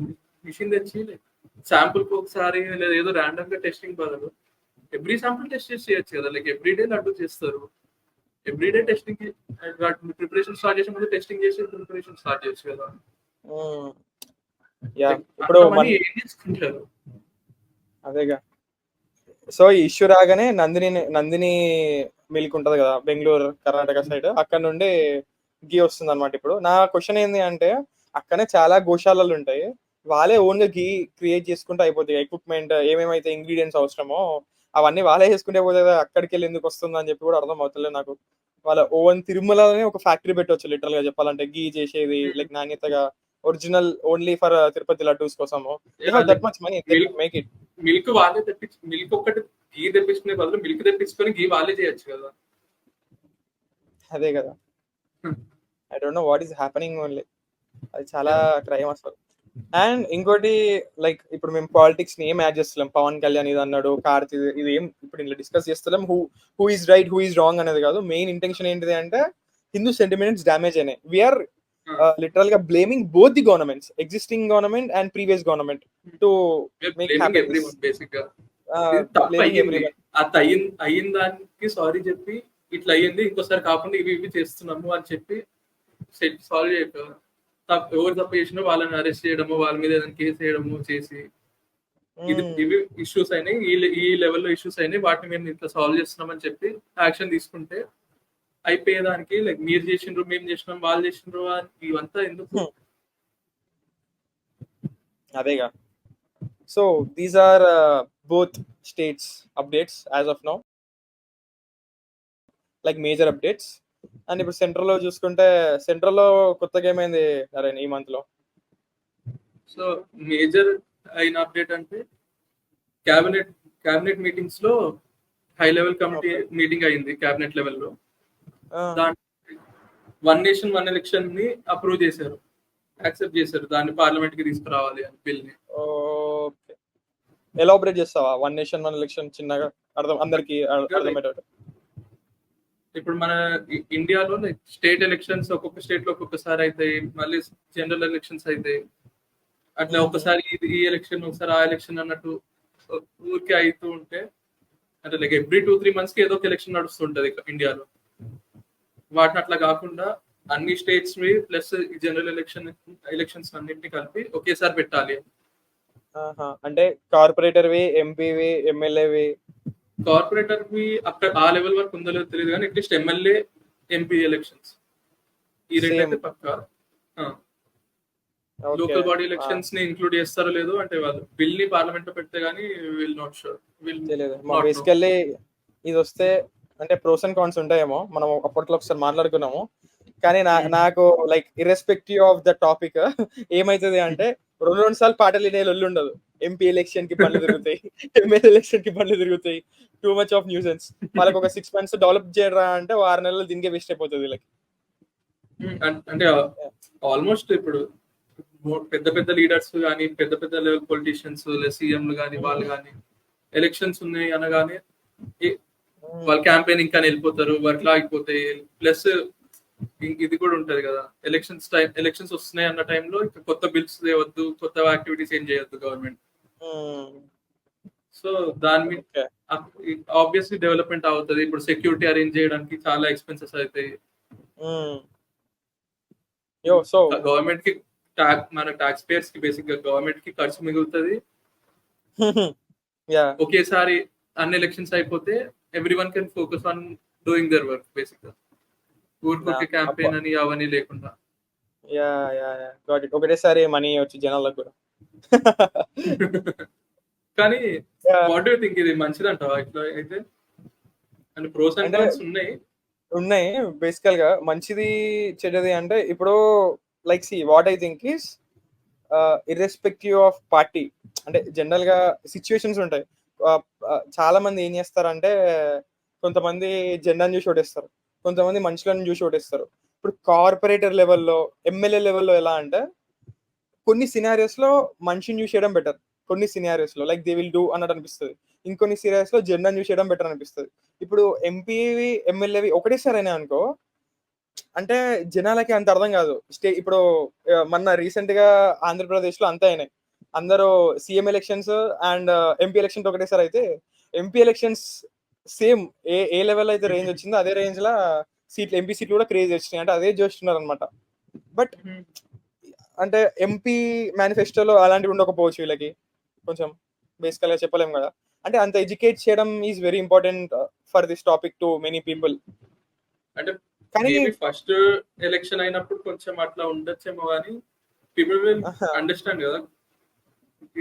మిషన్ తెచ్చి లైక్ శాంపుల్ కి ఒకసారి లేదా ఏదో ర్యాండమ్ గా టెస్టింగ్ బదులు ఎవ్రీ శాంపుల్ టెస్ట్ చేసి చేయొచ్చు కదా. లైక్ ఎవ్రీడే లడ్డు చేస్తారు, ఎవ్రీడే టెస్టింగ్ ప్రిపరేషన్ స్టార్ట్ చేసే ముందు టెస్టింగ్ చేసి ప్రిపరేషన్ స్టార్ట్ చేయొచ్చు కదా. యా ఇప్పుడు మనీ ఏం తీసుకుంటారు? అదేగా. సో ఈ ఇష్యూ రాగానే నందిని మిల్క్ ఉంటది కదా బెంగళూరు కర్ణాటక సైడ్, అక్కడ నుండి గీ వస్తుంది అనమాట. ఇప్పుడు నా క్వశ్చన్ ఏంది అంటే అక్కడనే చాలా గోశాలలు ఉంటాయి, వాళ్ళే ఓన్ గా గీ క్రియేట్ చేసుకుంటే అయిపోతాయి. ఎక్విప్మెంట్ ఏమేమైతే ఇంగ్రీడియంట్స్ అవసరమో అవన్నీ వాళ్ళే చేసుకుంటే పోతే అక్కడికి వెళ్ళి ఎందుకు వస్తుంది అని చెప్పి కూడా అర్థం అవుతలేదు నాకు. వాళ్ళ ఓన్ తిరుమలనే ఒక ఫ్యాక్టరీ పెట్టవచ్చు లిటరల్ గా చెప్పాలంటే, గీ చేసేది లైక్ నాణ్యతగా original only for Tirupati laddus కోసము. That much money make it. Milk వాళ్ళే మిల్క్ ఒకటి గీ తెప్పించుకునే బదులు మిల్క్ తెప్పించుకొని గీ వాళ్ళే చేయొచ్చు కదా. అదే కదా. I don't know what is happening only. అది చాలా క్రైమ్ అసలు. అండ్ ఇంకోటి లైక్ ఇప్పుడు మేము పాలిటిక్స్ ని ఏం యాడ్ చేస్తలేం. పవన్ కళ్యాణ్ ఇది అన్నాడు, కార్తీ ఇది ఏం ఇప్పుడు ఇంట్లో డిస్కస్ చేస్తలేం. Who is right who is wrong అనేది కాదు. మెయిన్ ఇంటెన్షన్ ఏంటిది అంటే హిందూ సెంటిమెంట్స్ డ్యామేజ్ అయినాయి. వీఆర్ లిటరల్ గా blaming both the governments, existing government and previous government to make happy. Basic గా అయిన దానికి సారీ చెప్పి ఇట్లా అయ్యింది ఇంకోసారి కాకుండా ఇవి చేస్తున్నాము అని చెప్పి సాల్వ్ చేయక ఎవరు తప్పు చేసినా వాళ్ళని అరెస్ట్ చేయడము, వాళ్ళ మీద ఏదైనా కేసు వేయడము చేసి ఇవి ఇష్యూస్ అయినాయి, ఈ లెవెల్లో ఇష్యూస్ అయినాయి, వాటిని మేము ఇట్లా సాల్వ్ చేస్తున్నామని చెప్పి యాక్షన్ తీసుకుంటే అయిపోయేదానికి లైక్ మీరు చేసిండ్రు మేము చేసినాం వాళ్ళు చేసిండ్రు ఇవంతా ఎందుకు? అదేగా. So these are both states updates as of now, like major updates. And ఇప్పుడు సెంట్రల్ లో చూసుకుంటే సెంట్రల్ లో కొత్తగా ఏమైంది నారాయణ ఈ మంత్ లో? సో మేజర్ అయిన అప్డేట్ అంటే క్యాబినెట్ మీటింగ్స్ లో హై లెవెల్ కమిటీ మీటింగ్ అయింది క్యాబినెట్ లెవెల్లో. దాంట్లో వన్ నేషన్ వన్ ఎలక్షన్ ని అప్రూవ్ చేశారు, యాక్సెప్ట్ చేశారు, దాన్ని పార్లమెంట్ కి తీసుకురావాలి అని బిల్ ని. ఎలాబరేట్ చేస్తావా? వన్ నేషన్ వన్ ఎలక్షన్ చిన్నగా అందరికి అర్థమయ్యేటట్టు. ఇప్పుడు మన ఇండియాలో స్టేట్ ఎలక్షన్స్ ఒక్కొక్క స్టేట్ లో ఒక్కొక్కసారి అవుతాయి, మళ్ళీ జనరల్ ఎలక్షన్స్ అవుతాయి. అట్లా ఒకసారి ఈ ఎలక్షన్ ఒకసారి ఆ ఎలక్షన్ అన్నట్టు ఊరికే అవుతూ ఉంటే అంటే లైక్ ఎవ్రీ 2-3 months కి ఏదో ఒక ఎలక్షన్ నడుస్తుంటది ఇండియాలో. వాటిని అట్లా కాకుండా అన్ని స్టేట్స్ ప్లస్ జనరల్ ఎలక్షన్స్ అన్నింటినీ కలిపి ఒకేసారి పెట్టాలి. అంటే కార్పొరేటర్వి, ఎంపీవి, ఎమ్మెల్యేవి. కార్పొరేటర్వి అక్కడ ఆ లెవెల్ వరకు ఉందో లేదో తెలియదు కానీ అట్లీస్ట్ ఎమ్మెల్యే ఎంపీ ఎలక్షన్స్ ఈ రెండైతే పక్కా. లోకల్ బాడీ ఎలక్షన్స్ ని ఇంక్లూడ్ చేస్తారో లేదో అంటే వాళ్ళు బిల్ ని పార్లమెంట్ లో పెడితే గానీ విల్ నాట్ షూర్. బేసికల్లీ ఇది వస్తే అంటే ప్రోస్ అండ్ కాన్స్ ఉంటాయేమో, మనం అప్పట్లో ఒకసారి మాట్లాడుకున్నాము. కానీ నాకు like irrespective of the topic ఏమైతుంది అంటే 2 సార్లు పాటలు వినే లొల్లు ఉండదు. ఎంపీ ఎలక్షన్ కి పనులు తిరుగుతాయి, ఎమ్మెల్యే ఎలక్షన్ కి పనులు తిరుగుతాయి. Two much of nuisance. వాళ్ళకి ఒక 6 months డెవలప్ చేయరా అంటే 6 నెలలు దీనికే వేస్ట్ అయిపోతుంది వీళ్ళకి. అంటే ఆల్మోస్ట్ ఇప్పుడు పెద్ద పెద్ద లీడర్స్ కానీ పెద్ద పెద్ద లెవెల్ పొలిటీషియన్స్ సీఎంలు కానీ వాళ్ళు కానీ ఎలక్షన్స్ ఉన్నాయి అనగానే వాళ్ళ క్యాంపెయిన్ ఇంకా వెళ్ళిపోతారు, వర్క్ ఆగిపోతాయి. ప్లస్ ఇది కూడా ఉంటది కదా, ఎలక్షన్స్ వస్తున్నాయి అన్న టైంలో ఇంకా కొత్త బిల్స్ తేవద్దు, కొత్త యాక్టివిటీస్ ఏం చేయొద్దు గవర్నమెంట్. సో దాని మీద ఆబ్వియస్లీ డెవలప్మెంట్ అవుతుంది. ఇప్పుడు సెక్యూరిటీ అరేంజ్ చేయడానికి చాలా ఎక్స్పెన్సెస్ అవుతాయి. గవర్నమెంట్ కి మన టాక్స్ పేయర్స్ కి బేసిక్ గా గవర్నమెంట్ కి ఖర్చు మిగులుతుంది. ఒకేసారి అన్ని ఎలక్షన్స్ అయిపోతే everyone can focus on doing their work basic గా, ఊరికొక క్యాంపెయిన్ అని అవన్నీ లేకుండా. ఒకటేసారి మనీ వచ్చి జనాలకు కూడా. కానీ వాట్ డూ యు థింక్, ఇది మంచిదంటావా ఇట్లా అయితే? అండ్ ప్రోస్ అండ్ అంటే కాన్స్ ఉన్నాయి. ఉన్నాయి బేసికల్ గా. మంచిది చెడ్డది అంటే ఇప్పుడు like see what I think is irrespective of party, అంటే జనరల్ గా సిచ్యువేషన్స్ ఉంటాయి. చాలా మంది ఏం చేస్తారంటే కొంతమంది జెండాను చూసి ఓటేస్తారు, కొంతమంది మనుషులను చూసి ఓటేస్తారు. ఇప్పుడు కార్పొరేటర్ లెవెల్లో, ఎమ్మెల్యే లెవెల్లో ఎలా అంటే కొన్ని సినారియోస్ లో మనిషిని చూసి చేయడం బెటర్, కొన్ని సినారియోస్ లో లైక్ దే విల్ డూ అన్నట్టు అనిపిస్తుంది, ఇంకొన్ని సినారియోస్ లో జెండాను చూసి చేయడం బెటర్ అనిపిస్తుంది. ఇప్పుడు ఎంపీవి ఎమ్మెల్యేవి ఒకటేసారి అయినా అనుకో, అంటే జనాలకి అంత అర్థం కాదు. ఇప్పుడు మొన్న రీసెంట్ గా ఆంధ్రప్రదేశ్ లో అంతా అయినాయి. అందరూ CM elections and MP elections ఒకటేసారి అయితే, ఎంపీ ఎలక్షన్స్ సేమ్ ఏ లెవెల్ అయితే రేంజ్ వచ్చిందో అదే రేంజ్ లా సీట్లు, ఎంపీ సీట్లు కూడా క్రేజ్ వచ్చినాయి. అంటే అదే చూస్తున్నారు అనమాట. బట్ అంటే ఎంపీ మేనిఫెస్టోలో అలాంటివి ఉండకపోవచ్చు వీళ్ళకి, కొంచెం బేసికల్ గా చెప్పలేం కదా. అంటే అంత ఎడ్యుకేట్ చేయడం is very important for this topic to many people. అంటే కానీ మేబీ ఫస్ట్ ఎలక్షన్ అయినప్పుడు కొంచెం అట్లా ఉండొచ్చేమో కానీ పీపుల్ విల్ అండర్స్టాండ్ కదా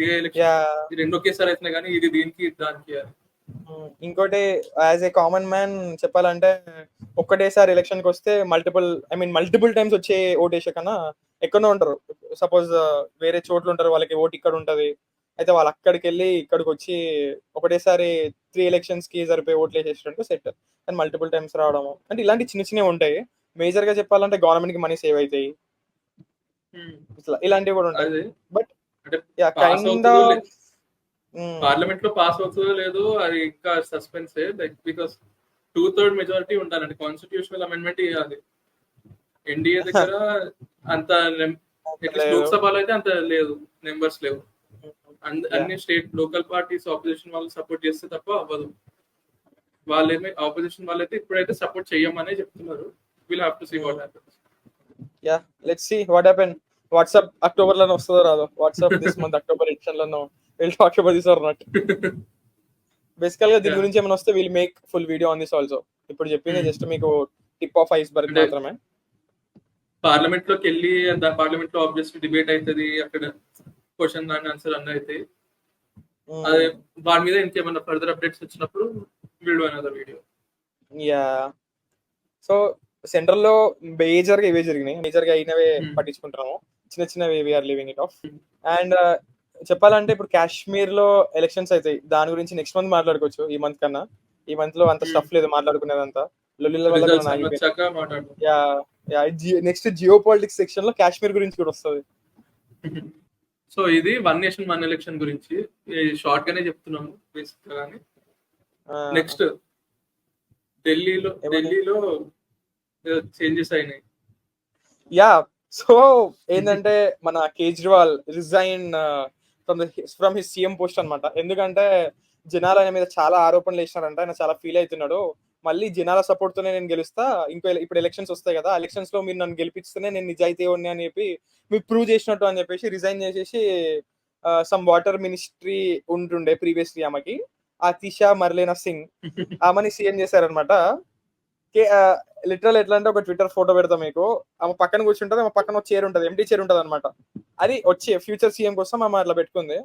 ఏ ఎలక్షన్ రెండు ఒకేసారి అవుతున్నాయి కానీ ఇది దీనికి దానికి అని. ఇంకోటి యాజ్ ఏ కామన్ మ్యాన్ చెప్పాలంటే, ఒక్కటేసారి ఎలక్షన్కి వస్తే మల్టిపుల్ టైమ్స్ వచ్చే ఓటేసే కన్నా ఎక్కడో ఉంటారు. సపోజ్ వేరే చోట్ల ఉంటారు, వాళ్ళకి ఓటు ఇక్కడ ఉంటది, అయితే వాళ్ళు అక్కడికి వెళ్ళి ఇక్కడికి వచ్చి ఒకటేసారి 3 elections కి సరిపోయి ఓట్లు వేసేసినట్టు సెట్. కానీ మల్టిపుల్ టైమ్స్ రావడము అంటే ఇలాంటి చిన్న చిన్నవి ఉంటాయి. మేజర్ గా చెప్పాలంటే గవర్నమెంట్ కి మనీ సేవ్ అవుతాయి, ఇలాంటివి కూడా ఉంటాయి. అదే బట్ అంటే పాస్ కైండ్ అవుతుందో ఆఫ్ పార్లమెంట్ లో పాస్ అవుతుందో లేదో అది ఇంకా సస్పెన్స్, లైక్ బికాస్ 2/3 మెజారిటీ ఉండాలండి, కాన్స్టిట్యూషనల్ అమెండ్మెంట్ ఇవ్వాలి. ఎన్డీఏ దగ్గర అంత లోక్సభలో అయితే అంత లేదు, నెంబర్స్ లేవు. అన్ని స్టేట్ లోకల్ పార్టీస్ ఆపోజిషన్ వాళ్ళు సపోర్ట్ చేస్తే తప్ప అవ్వదు. వాళ్ళేమి ఆపోజిషన్ వాళ్ళైతే ఇప్పుడైతే సపోర్ట్ చెయ్యమనే చెప్తున్నారు. Will have to see what happens. Yeah let's see what happen. WhatsApp October లోనే వస్తుందో రాదో, WhatsApp this month October edition లోనో will talk about this or not. బేసికల్ గా దీని గురించి ఏమైనా వస్తే will make full video on this also. ఇప్పుడు చెప్పింది జస్ట్ మీకు టిప్ ఆఫ్ ఐస్బర్గ్ మాత్రమే. పార్లమెంట్ లోకి వెళ్ళి పార్లమెంట్ లో ఆబ్వియస్లీ డిబేట్ అవుతుంది, అక్కడ క్వశ్చన్ అండ్ ఆన్సర్ అన్నీ అయితే అదే వాటి మీద ఇంకేమైనా ఫర్దర్ అప్డేట్స్ వచ్చినప్పుడు will do another video. Yeah so central లో మేజర్ గా ఇవే జరిగినాయి, మేజర్ గా అయినవే పట్టించుకుంటున్నాము, చిన్న చిన్నవి we are living it off. And చెప్పాలంటే ఇప్పుడు కాశ్మీర్ లో ఎలక్షన్స్ అవుతాయి, దాని గురించి నెక్స్ట్ మంత్ మాట్లాడుకోవచ్చు. ఈ మంత్ కన్నా ఈ మంత్ లో అంత స్టఫ్ లేదు మాట్లాడుకునేదంతా, లొల్లిల వల్ల. నెక్స్ట్ జియో పాలిటిక్స్ సెక్షన్ లో కాశ్మీర్ గురించి కూడా వస్తుంది. సో ఇది 1 నేషన్ 1 ఎలక్షన్ గురించి షార్ట్ గానే చెప్తున్నాము బేసిక్ గానీ. నెక్స్ట్ ఢిల్లీలో చేంజెస్ అయినాయి. యా సో ఏంటంటే మన Kejriwal resign from his CM post అనమాట. ఎందుకంటే జనాలు ఆయన మీద చాలా ఆరోపణలు వేసినారంట, ఆయన చాలా ఫీల్ అవుతున్నాడు. మళ్ళీ జనాల సపోర్ట్ తోనే నేను గెలుస్తా, ఇప్పుడు ఎలక్షన్స్ వస్తాయి కదా, ఎలక్షన్స్ లో మీరు నన్ను గెలిపిస్తేనే నేను నిజాయితీ ఉన్నా అని చెప్పి మీరు ప్రూవ్ చేసినట్టు అని చెప్పేసి రిజైన్ చేసేసి సమ్ వాటర్ మినిస్ట్రీ ఉంటుండే ప్రీవియస్లీ ఆమెకి, ఆతిషా మర్లేనా సింగ్, ఆమెని సీఎం చేశారనమాట. లిటరల్ ఎట్లా అంటే ఒక ట్విట్టర్ ఫోటో పెడతా మీకు, ఆమె పక్కన కూర్చుంటది, ఆమె పక్కన ఒక చైర్ ఉంటుంది, ఎంటీ చైర్ ఉంటుంది అనమాట. అది వచ్చి ఫ్యూచర్ సీఎం కోసం ఆమె అట్లా పెట్టుకుంది.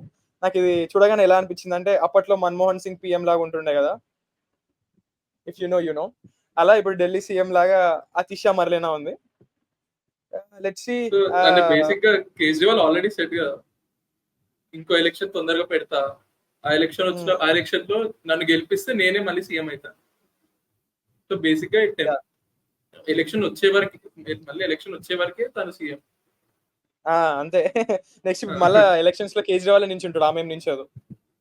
నాకు ఇది చూడగానే ఎలా అనిపించింది అంటే, అప్పట్లో మన్మోహన్ సింగ్ పిఎం లాగా ఉంటుండే కదా, ఇఫ్ యు నో అలా ఇప్పుడు ఢిల్లీ సీఎం లాగా ఆతిషా మర్లేనా ఉంది. Let's see. బేసిక్ గా కేజ్రీవాల్ ఆల్రెడీ సెట్ కదా, ఇంకో ఎలక్షన్ తొందరగా పెడతా, ఆ ఎలక్షన్ లో నన్ను గెలిపిస్తే నేనే మళ్ళీ సీఎం అవుతా. సో బేసిక్ గా ఎలక్షన్ వచ్చే వరకే తను సీఎం. అంతే. నెక్స్ట్ మళ్ళా ఎలక్షన్స్ లో కేజ్రీవాల్ నించుంటాడు, ఆమె నించోదు,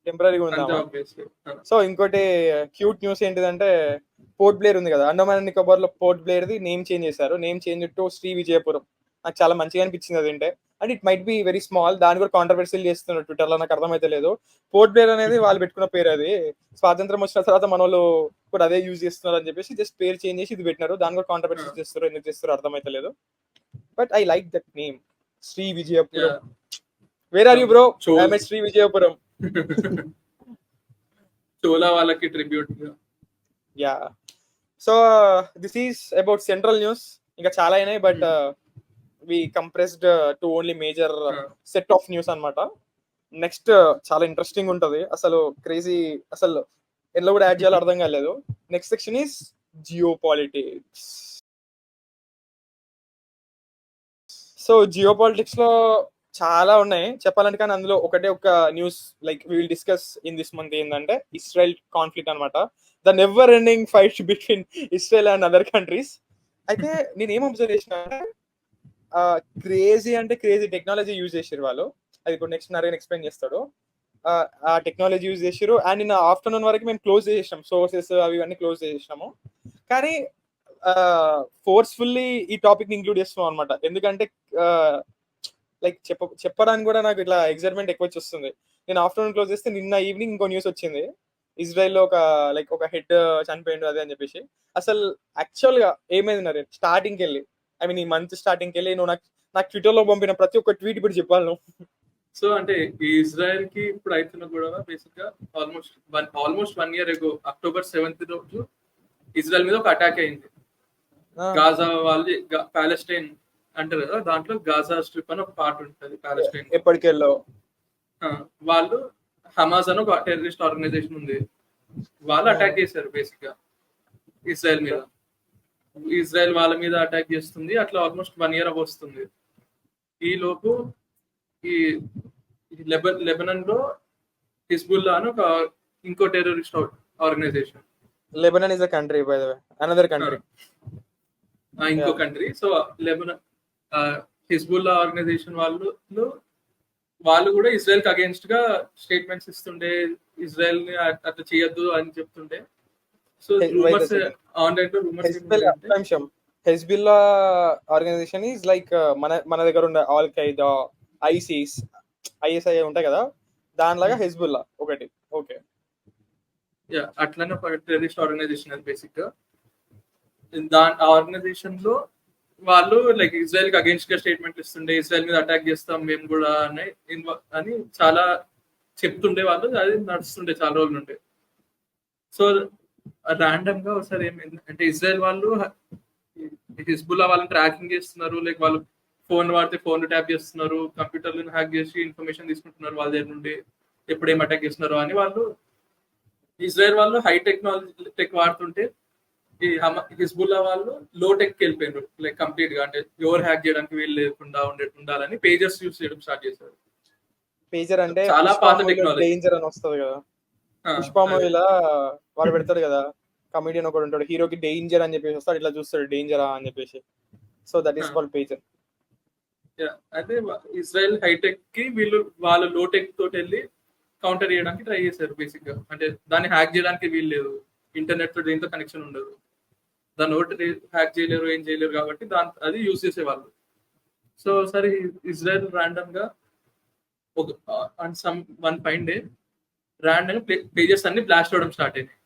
టెంపరీగా ఉందా. సో ఇంకోటి క్యూట్ న్యూస్ ఏంటిదంటే, పోర్ట్ బ్లేర్ ఉంది కదా, అండమాన్ అండ్ నికోబార్ లో Port Blair the name change చేశారు. Name change to Shri Vijayapuram. నాకు చాలా మంచిగా అనిపించింది అది అంటే. And it might be very small, దాని కూడా కాంట్రవర్సీలు చేస్తున్నారు ట్విట్టర్ లో, నాకు అర్థమైతే లేదు. పోర్ట్ బ్లేర్ అనేది వాళ్ళు పెట్టుకున్న పేరు, అది స్వాతంత్రం వచ్చిన తర్వాత మన వాళ్ళు కూడా అదే యూజ్ చేస్తున్నారు అని చెప్పేసి జస్ట్ పేరు చేంజ్ చేసి ఇది పెట్టినారు. దాని కూడా కాంట్రవర్సీ చేస్తారు, ఎందుకు చేస్తారో అర్థమైతే లేదు. But I like that name, Shri Vijayapuram. Where are you bro? I'm at Shri Vijayapuram. Chola వాళ్ళకి tribute. Yeah so this is about central news. ఇంకా చాలా అయినాయి, but we compressed to only major set of news అన్నమాట. నెక్స్ట్ చాలా ఇంట్రెస్టింగ్ ఉంటది, అసలు క్రేజీ. అసలు ఎందులో కూడా యాడ్ చేయాలో అర్థం కాలేదు. Next section is geopolitics. So geopolitics లో చాలా ఉన్నాయి చెప్పాలంటే, కానీ అందులో ఒకటే ఒక news like we will discuss in this month ఏంటంటే ఇస్రాయల్ కాన్ఫ్లిక్ట్ అనమాట. The never ending fight between Israel and other countries. అయితే నేను ఏం అబ్జర్వ్ చేసిన అంటే క్రేజీ అంటే క్రేజీ టెక్నాలజీ యూజ్ చేసారు వాళ్ళు. అది ఇప్పుడు నెక్స్ట్ నరేన్ ఎక్స్ప్లెయిన్ చేస్తాడు. ఆ టెక్నాలజీ యూజ్ చేసారు అండ్ నిన్న ఆఫ్టర్నూన్ వరకు మేము క్లోజ్ చేసేసాం, సోర్సెస్ అవి అన్నీ క్లోజ్ చేసేసాము. కానీ ఫోర్స్ఫుల్లీ ఈ టాపిక్ ని ఇంక్లూడ్ చేస్తున్నాం అనమాట. ఎందుకంటే లైక్ చెప్పడానికి కూడా నాకు ఇట్లా ఎక్సైట్మెంట్ ఎక్కువ వస్తుంది. నేను ఆఫ్టర్నూన్ క్లోజ్ చేస్తే నిన్న ఈవినింగ్ ఇంకో న్యూస్ వచ్చింది, ఇజ్రాయెల్లో ఒక హెడ్ చనిపోయిండు అదే అని చెప్పేసి. అసలు యాక్చువల్ గా ఏమైంది నరేన్ స్టార్టింగ్కి వెళ్ళి, ఐ మీన్ ఈ మంత్ స్టార్టింగ్కి వెళ్ళి నువ్వు నాకు ట్విట్టర్ లో పంపిన ప్రతి ఒక్క ట్వీట్ ఇప్పుడు చెప్పాలి నువ్వు. సో అంటే ఈ ఇజ్రాయెల్ కి ఇప్పుడు అవుతున్న గొడవ బేసిక్ గా almost 1 year ago October 7th రోజు ఇజ్రాయెల్ మీద ఒక అటాక్ అయింది. గాజా వాళ్ళు పాలెస్టైన్ అంటారు కదా, దాంట్లో గాజా స్ట్రిప్ అని ఒక పార్ట్ ఉంటుంది పాలెస్టైన్. ఎప్పటికెళ్ళో వాళ్ళు హమాస్ అని ఒక టెర్రరిస్ట్ ఆర్గనైజేషన్ ఉంది, వాళ్ళు అటాక్ చేశారు బేసిక్ గా ఇజ్రాయెల్ మీద. ఇజ్రాయెల్ వాళ్ళ మీద అటాక్ చేస్తుంది, అట్లా ఆల్మోస్ట్ 1 year వస్తుంది. ఈ లోపు ఈ లెబనాన్ లో హిజ్బుల్లా అని ఒక ఇంకో terrorist organisation. Lebanon is a country by the way, another country, ఇంకో country. So Lebanon Hezbollah organisation వాళ్ళు కూడా ఇజ్రాయెల్ కి అగేన్స్ట్ గా స్టేట్మెంట్స్ ఇస్తుండే, ఇజ్రాయెల్ ని అట్లా చేయొద్దు అని చెప్తుండే. సో రూమర్స్ ఆన్లైన్ లో rumours Hezbollah organisation is like మన దగ్గర ఉండే ఆల్ ఖైదా, ఐఎస్ఐ ఉంటాయి కదా, దానిలాగా హెజ్బుల్లా ఒకటి. ఓకే, అట్లనే ఒక టెర్రరిస్ట్ ఆర్గనైజేషన్ అది బేసిక్ గా. ఆ ఆర్గనైజేషన్ లో వాళ్ళు లైక్ ఇజ్రాయెల్ కి అగేన్స్ట్ గా స్టేట్మెంట్ ఇస్తుండే, ఇజ్రాయెల్ మీద అటాక్ చేస్తాం మేము కూడా అని చాలా చెప్తుండే వాళ్ళు. అది నడుస్తుండే చాలా రోజుల నుండి. సో ర్యాండమ్ గా ఒకసారి ఏమైంది అంటే ఇజ్రాయెల్ వాళ్ళు హిజ్బుల్లా వాళ్ళని ట్రాకింగ్ చేస్తున్నారు, లైక్ వాళ్ళు ఫోన్ వాడితే ఫోన్ ట్యాప్ చేస్తున్నారు, కంప్యూటర్లను హ్యాక్ చేసి ఇన్ఫర్మేషన్ తీసుకుంటున్నారు వాళ్ళ దగ్గర నుండి, ఎప్పుడు ఏం అటాక్ చేస్తున్నారు అని. వాళ్ళు ఇజ్రాయెల్ వాళ్ళు హై టెక్ వాడుతుంటే ఈ హిజ్బుల్లా వాళ్ళు లో టెక్ వెళ్ళిపోయారు, లైక్ కంప్లీట్ గా. అంటే ఎవరు హ్యాక్ చేయడానికి వీలు లేకుండా ఉండాలని పేజర్స్ యూస్ చేయడం స్టార్ట్ చేశారు. పేజర్ అంటే చాలా పాత టెక్నాలజీ, డేంజర్ అని వస్తుంది కదా, పుష్ప మూవీలా వాడు పెడతాడు కదా, కమెడియన్ ఒకడు ఉంటాడు, హీరోకి డేంజర్ అని చెప్పేసి వస్తాడు, ఇట్లా చూస్తాడు డేంజరా అని చెప్పేసి. So that is called pager. అయితే ఇజ్రాయెల్ హైటెక్ కి వాళ్ళు లో టెక్ తోటి వెళ్ళి కౌంటర్ చేయడానికి ట్రై చేశారు బేసిక్ గా. అంటే దాన్ని హ్యాక్ చేయడానికి వీలు లేదు, ఇంటర్నెట్ తో దేంతో కనెక్షన్ ఉండదు, దాన్ని ఒకటి హ్యాక్ చేయలేరు, ఏం చేయలేరు, కాబట్టి అది యూజ్ చేసేవాళ్ళు. సో సరే ఇజ్రాయెల్ ర్యాండమ్ గా one fine day random pages అన్ని బ్లాస్ట్ అవడం స్టార్ట్ అయినాయి.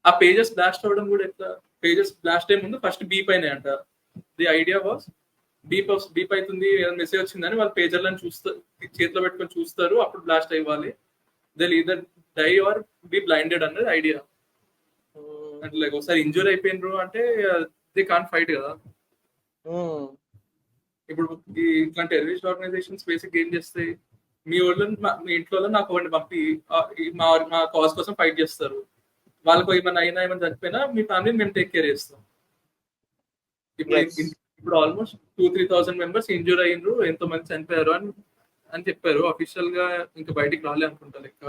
ఆ పేజెస్ బ్లాస్ట్ అవడం కూడా ఎట్లా, పేజెస్ బ్లాస్ట్ అయ్యే ముందు ఫస్ట్ బీప్ అయినాయి అంట. ది ఐడియా వాస్ బీప్ అవుతుంది, మెసేజ్ వచ్చిందని వాళ్ళు పేజర్లను చూస్తారు, చేతిలో పెట్టుకొని చూస్తారు, అప్పుడు బ్లాస్ట్ అయ్యాలి. They either die or be blinded అన్నది ఐడియా. అంటే లైక్ ఒకసారి ఇంజూర్ అయిపోయినరు అంటే దే కాంట్ ఫైట్ కదా. ఇప్పుడు ఇట్లా టెర్రరిస్ట్ ఆర్గనైజేషన్స్ బేసిక్ ఏం చేస్తాయి, మీ ఇంట్లో నాకు ఒకటి పంపి మా కాజ్ కోసం ఫైట్ చేస్తారు, వాళ్ళకు ఏమైనా చనిపోయినా మీ ఫ్యామిలీని మేము టేక్ కేర్ చేస్తాం. ఇప్పుడు ఆల్మోస్ట్ 2,000-3,000 మెంబర్స్ ఇంజూర్ అయ్యిండ్రు, ఎంతో మంది చనిపోయారు అని చెప్పారు. అఫీషియల్ గా ఇంకా బయటికి రాలే అనుకుంటా లెక్క.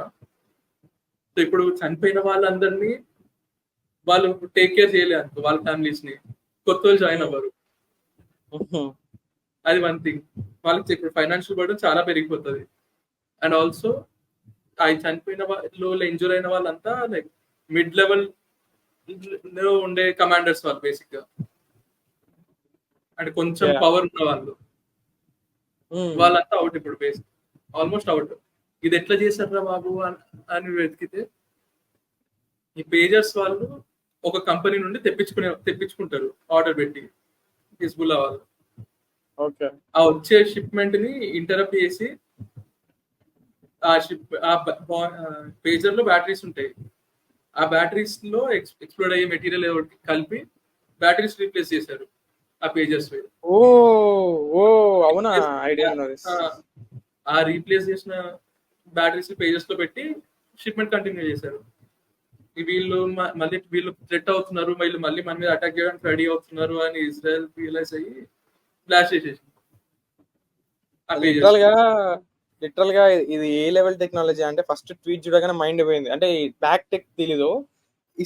సో ఇప్పుడు చనిపోయిన వాళ్ళందరినీ వాళ్ళు టేక్ కేర్ చేయలే అనుకో, వాళ్ళ ఫ్యామిలీస్ ని, కొత్త వాళ్ళు జాయిన్ అవ్వరు. అది వన్ థింగ్. వాళ్ళకి ఇప్పుడు ఫైనాన్షియల్ బర్డెన్ చాలా పెరిగిపోతుంది. అండ్ ఆల్సో ఆ చనిపోయిన వాళ్ళు, ఇంజూర్ అయిన వాళ్ళంతా లైక్ మిడ్ లెవెల్ లో ఉండే కమాండర్స్ వాళ్ళు బేసిక్ గా, అంటే కొంచెం పవర్ ఉన్న వాళ్ళంతా అవుట్ ఇప్పుడు బేసిక్, ఆల్మోస్ట్ అవుట్. ఇది ఎట్లా చేశారా బాబు అని వెతికితే ఈ పేజర్స్ వాళ్ళు ఒక కంపెనీ నుండి తెప్పించుకుంటారు ఆర్డర్ పెట్టి హిజ్బుల్లా వాళ్ళు. ఆ వచ్చే షిప్మెంట్ ని ఇంటరప్ట్ చేసి ఆ పేజర్ లో బ్యాటరీస్ ఉంటాయి, ఆ బ్యాటరీస్ లో ఎక్స్ప్లోడ్ అయ్యే మెటీరియల్ కలిపి బ్యాటరీస్ రీప్లేస్ చేశారు ఆ పేజెస్ మీద. అవునా, ఐడియా. ఆ రీప్లేస్ చేసిన బ్యాటరీస్ పేజెస్ లో పెట్టి షిప్మెంట్ కంటిన్యూ చేశారు. వీళ్ళు మళ్ళీ వీళ్ళు థ్రెట్ అవుతున్నారు, వీళ్ళు మళ్ళీ మన మీద అటాక్ చేయడానికి రెడీ అవుతున్నారు అని ఇజ్రాయెల్ రియలైజ్ అయ్యి బ్లాస్ట్ చేసేసింది. లిటరల్ గా ఇది ఏ లెవెల్ టెక్నాలజీ అంటే ఫస్ట్ ట్వీట్ చూడగానే మైండ్ పోయింది. అంటే బ్యాక్ టెక్ తెలీదు.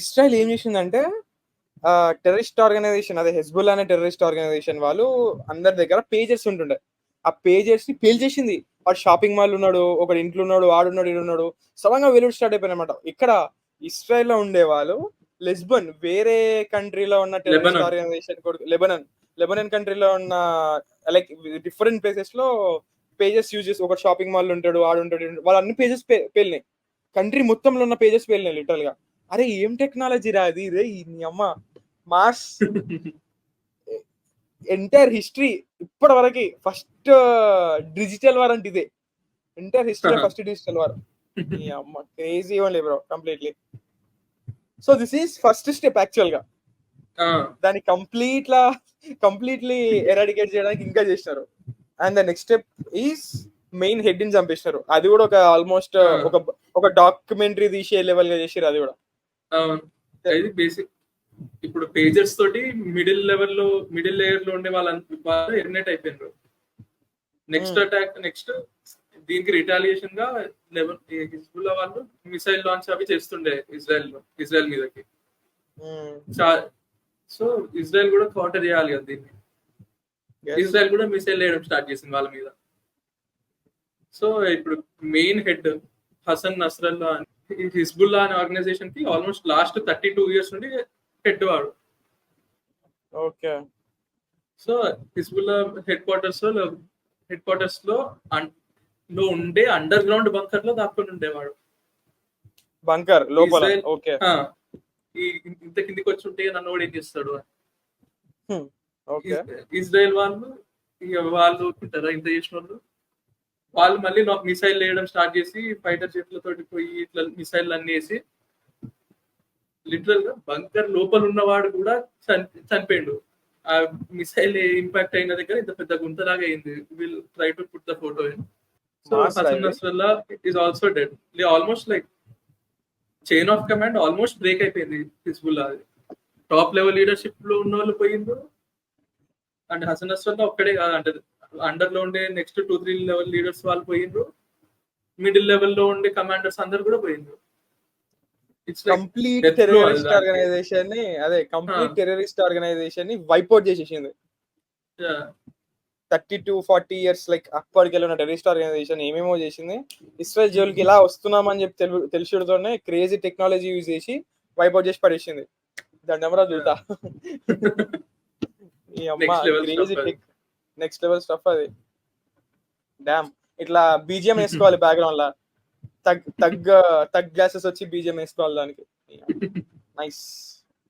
ఇస్రాయల్ ఏం చేసిందంటే టెర్రరిస్ట్ ఆర్గనైజేషన్, అదే హెజ్బుల్లా అనే టెర్రరిస్ట్ ఆర్గనైజేషన్ వాళ్ళు అందరి దగ్గర పేజెస్ ఉంటుండే. ఆ పేజెస్ ని పేల్చేసింది. వాడు షాపింగ్ మాల్ ఉన్నాడు, ఒకటి ఇంట్లో ఉన్నాడు, ఆడున్నాడు, ఈడున్నాడు, సడన్ గా వెలుడు స్టార్ట్ అయిపోయింది అనమాట. ఇక్కడ ఇస్రాయల్ లో ఉండే వాళ్ళు లెస్బన్, వేరే కంట్రీలో ఉన్న టెర్రరిస్ట్ ఆర్గనైజేషన్ లెబనన్ కంట్రీలో ఉన్న లైక్ డిఫరెంట్ ప్లేసెస్ లో పేజెస్ యూజ్ చేసి, ఒక షాపింగ్ మాల్ ఉంటాడు, ఆడుంటాడు, వాళ్ళ అన్ని పేజెస్ పేలినాయి. కంట్రీ మొత్తంలో ఉన్న పేజెస్ పేలినాయి లిటరల్ గా. అరే ఏం టెక్నాలజీ రా అది, రే నీ అమ్మ మాస్. ఎంటైర్ హిస్టరీ ఇప్పటి వరకు ఫస్ట్ డిజిటల్ వార్ అంటే ఇదే. Entire history first digital war. నీ అమ్మ crazy only bro completely. So this is first step actual గా. దాన్ని కంప్లీట్లీ ఎరాడికేట్ చేయడానికి ఇంకా చేసినారు. And the next step is main head ని చంపేసినారు. అది కూడా ఒక ఆల్మోస్ట్ ఒక డాక్యుమెంటరీ తీసే లెవెల్ గా చేసారు అది కూడా. బేసిక్ ఇప్పుడు పేజర్స్ తోటి మిడిల్ లేయర్ లో ఉండే వాళ్ళు ఎలిమినేట్ అయిపోయినారు. నెక్స్ట్ దీనికి రిటాలియేషన్ గా హిజ్బుల్లా వాళ్ళు మిసైల్ లాంచ్ అవి చేస్తుండే ఇజ్రాయెల్ మీదకి. సో ఇజ్రాయెల్ కూడా కౌంటర్ చేయాలి కదా దీన్ని. ఇజ్రాయెల్ కూడా మిసైల్ వేయడం స్టార్ట్ చేసింది వాళ్ళ మీద. సో ఇప్పుడు main head Hasan Nasrallah Hezbollah అనే ఆర్గనైజేషన్ కి ఆల్మోస్ట్ లాస్ట్ 32 years నుండి హెడ్ వాడు. Okay. So Hezbollah head quarters లో ఉండే అండర్ గ్రౌండ్ బంకర్ లో దాక్కుని ఉండేవాడు. బంకర్ లోపల. ఓకే. ఇంత కిందికి వచ్చి ఉంటే నన్ను కూడా ఏం చేస్తాడు. ఇజ్రాయెల్ వాళ్ళు ఉంటారా ఇంత చేసిన వాళ్ళు మళ్ళీ నాకు మిసైల్ వేయడం స్టార్ట్ చేసి ఫైటర్ చేతులతోటి పోయి ఇట్లా మిసైల్ అన్ని వేసి లిటరల్ గా బంకర్ లోపల ఉన్నవాడు కూడా చనిపోయిండు. ఆ మిసైల్ ఇంపాక్ట్ అయిన దగ్గర ఇంత పెద్ద గుంతలాగా అయింది. Will try to put the photo in. So Hasan Nasrallah is also dead. Almost like chain of command almost break అయిపోయింది హిజ్బుల్లా. టాప్ లెవెల్ లీడర్షిప్ లో ఉన్న వాళ్ళు పోయిండ్రు. అంటే హసన్ నస్రల్లా ఒక్కడే కాదు, అంటే అండర్ లో ఉండే నెక్స్ట్ 2-3 లెవెల్ లీడర్స్ వాళ్ళు పోయిండ్రు. మిడిల్ లెవెల్ లో ఉండే కమాండర్స్ అందరు కూడా పోయిండ్రు. కంప్లీట్ టెర్రరిస్ట్ ఆర్గనైజేషన్ ని వైప్అవుట్ చేసేసింది. 30-40 years లైక్ అప్పటికెళ్ళి ఉన్న టెర్రరిస్ట్ ఆర్గనైజేషన్ ఏమేమో చేసింది. ఇస్రాయల్ జోలికి ఇలా వస్తున్నామని చెప్పి తెలిసితోనే క్రేజీ టెక్నాలజీ యూజ్ చేసి వైప్అవుట్ చేసి పడేసింది. దండమరా చూడతా. ఈ అమ్మ crazy tech, next level stuff అది. డామ్. ఇట్లా బీజిఎం వేసుకోవాలి బ్యాక్గ్రౌండ్ లా, తగ్ గ్లాసెస్ వచ్చి బీజిఎం వేసుకోవాలి దానికి. నైస్.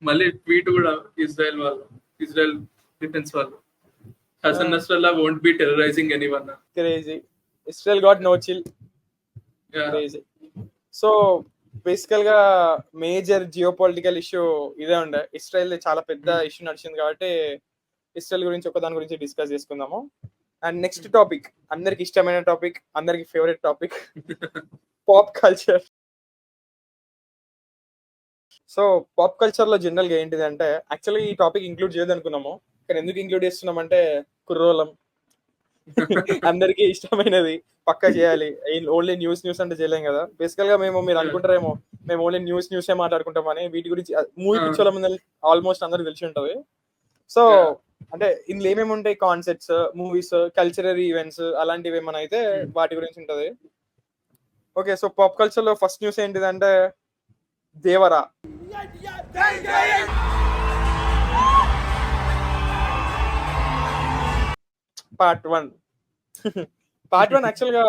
మళ్ళీ ట్వీట్ కూడా ఇజ్రాయెల్ డిఫెన్స్ వాళ్ళు Hasan Nasrallah won't be terrorizing anyone. Crazy. Israel got no chill. Crazy. So బేసికల్ గా మేజర్ జియోపాలిటికల్ ఇష్యూ ఇదే ఉండే. ఇస్రాయల్ చాలా పెద్ద ఇష్యూ నడిచింది కాబట్టి ఇస్రాయల్ గురించి దాని గురించి డిస్కస్ చేసుకుందాము. అండ్ నెక్స్ట్ టాపిక్ అందరికి ఇష్టమైన టాపిక్, అందరికి favourite topic, pop culture. So pop culture లో జనరల్ గా ఏంటిది అంటే, యాక్చువల్లీ ఈ టాపిక్ ఇంక్లూడ్ చేయదు అనుకున్నాము, కానీ ఎందుకు ఇంక్లూడ్ చేస్తున్నాం అంటే కుర్రోలం అందరికి ఇష్టమైనది పక్కా చేయాలి. ఓన్లీ న్యూస్ అంటే చేయలేం కదా. బేసికల్ గా మీరు అనుకుంటారేమో మేము ఓన్లీ న్యూసే మాట్లాడుకుంటామని. వీటి గురించి మూవీ పిక్చర్ల ముందు ఆల్మోస్ట్ అందరికి తెలిసి ఉంటది. సో అంటే ఇందులో ఏమేమి ఉంటాయి, కాన్సెప్ట్స్, మూవీస్, కల్చరల్ ఈవెంట్స్ అలాంటివి ఏమైనా అయితే వాటి గురించి ఉంటది. ఓకే. సో పాప్ కల్చర్ లో ఫస్ట్ న్యూస్ ఏంటిదంటే దేవరా. పార్ట్ 1 యాక్చువల్ గా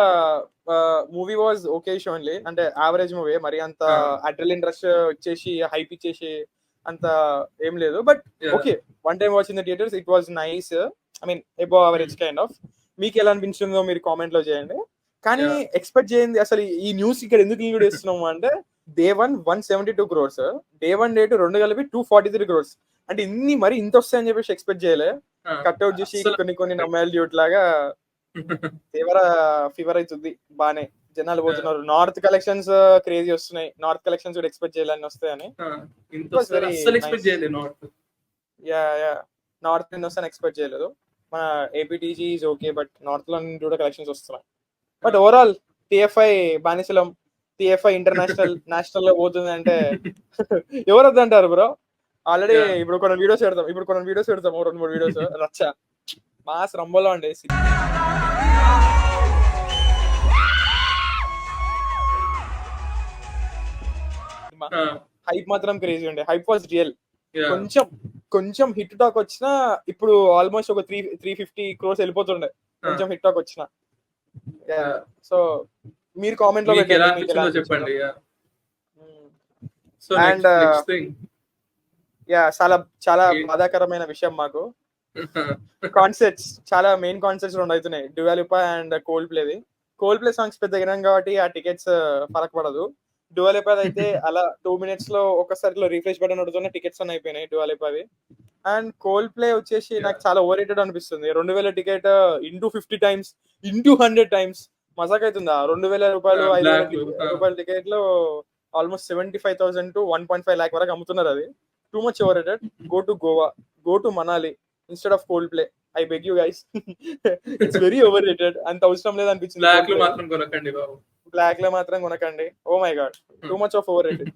మూవీ వాజ్ ఓకే ఓన్లీ, అంటే యావరేజ్ మూవీ. మరి అంత అడ్రిలిన్ రష్ వచ్చేసి హైప్ ఇచ్చేసి అంత ఏం లేదు. But okay, one time watch in the theatres, it was nice. I mean above average kind of. మీకు ఎలా అనిపించిందో మీరు కామెంట్ లో చేయండి. కానీ ఎక్స్పెక్ట్ చేయండి అసలు ఈ న్యూస్ ఇక్కడ ఎందుకు ఇంక్లూడ్ చేస్తున్నాము అంటే, డే 1 172 crores, డే 1 డే 2 రెండు కలిపి 243 crores. అంటే ఇన్ని మరి ఇంత వస్తాయని చెప్పేసి ఎక్స్పెక్ట్ చేయలే. కట్అవుట్ చూసి కొన్ని నమ్మాయిలు డ్యూట్ లాగా దేవరా ఫీవర్ అవుతుంది బానే. జనాలు పోతున్నారు. నార్త్ కలెక్షన్స్ క్రేజీ వస్తున్నాయి. నార్త్ కలెక్షన్స్ కూడా ఎక్స్పెక్ట్ చేయాలని వస్తాయని. ఇంత It was very అస్సలు ఎక్స్పెక్ట్ nice. చేయలేదు నార్త్. యా నార్త్ నుండి వస్తాను ఎక్స్పెక్ట్ చేయలేదు. మన APTG is okay, but north లో నుండి కూడా కలెక్షన్స్ వస్తున్నాయి. బట్ ఓవరాల్ టిఎఫ్ఐ బానిసలం, టిఎఫ్ఐ ఇంటర్నేషనల్ నేషనల్ లో పోతుంది అంటే ఎవరు వద్దంటారు బ్రో? Already Yeah. ఇప్పుడు కొన్ని వీడియోస్ పెడతాం, 2-3 వీడియోస్ రచ్చ మాస్ రంబోలో అండి. హైప్ మాత్రం క్రేజీ ఉండే. Hype was real. కొంచెం హిట్ టాక్ వచ్చినా ఇప్పుడు ఆల్మోస్ట్ ఒక 350 crores వెళ్ళిపోతుండే కొంచెం హిట్ టాక్ వచ్చినా. సో మీరు కామెంట్ లో మీకు ఎలా పెట్టండి, మీకు ఎలా అనిపించిందో చెప్పండి. సో And, నెక్స్ట్ థింగ్ చాలా బాధాకరమైన విషయం మాకు. కాన్సర్ట్స్ చాలా మెయిన్ కాన్సర్ట్స్ 2 అవుతున్నాయి, డ్యువా లిపా అండ్ కోల్డ్ ప్లేది. కోల్డ్ ప్లే సాంగ్స్ పెద్ద వినం కాబట్టి ఆ టికెట్స్ ఫరక్ పడదు. డ్యువా లిపాది అయితే అలా 2 minutes లో ఒకసారిలో రీఫ్రెష్ బటన్ నొడుతూనే టికెట్స్ అన్ని అయిపోయినాయి డ్యువా లిపాది. అండ్ కోల్డ్ ప్లే వచ్చేసి నాకు చాలా ఓవర్ రేటెడ్ అనిపిస్తుంది. 2000 ticket into 50 times into 100 times మజాక్ అవుతుందా? 2000 రూపాయలు 5000 రూపాయల టికెట్ లో ఆల్మోస్ట్ 75,000 to 1.5 lakh వరకు అమ్ముతున్నారు. అది too much over rated. Go to Goa, go to Manali instead of cold play. I beg you guys, it's very over rated. అంత అవసరం లేదు అనిపించింది. బ్లాక్ లో మాత్రం కొనకండి బాబు. బ్లాక్ లో మాత్రం కొనకండి. Oh my God, too much of overrated.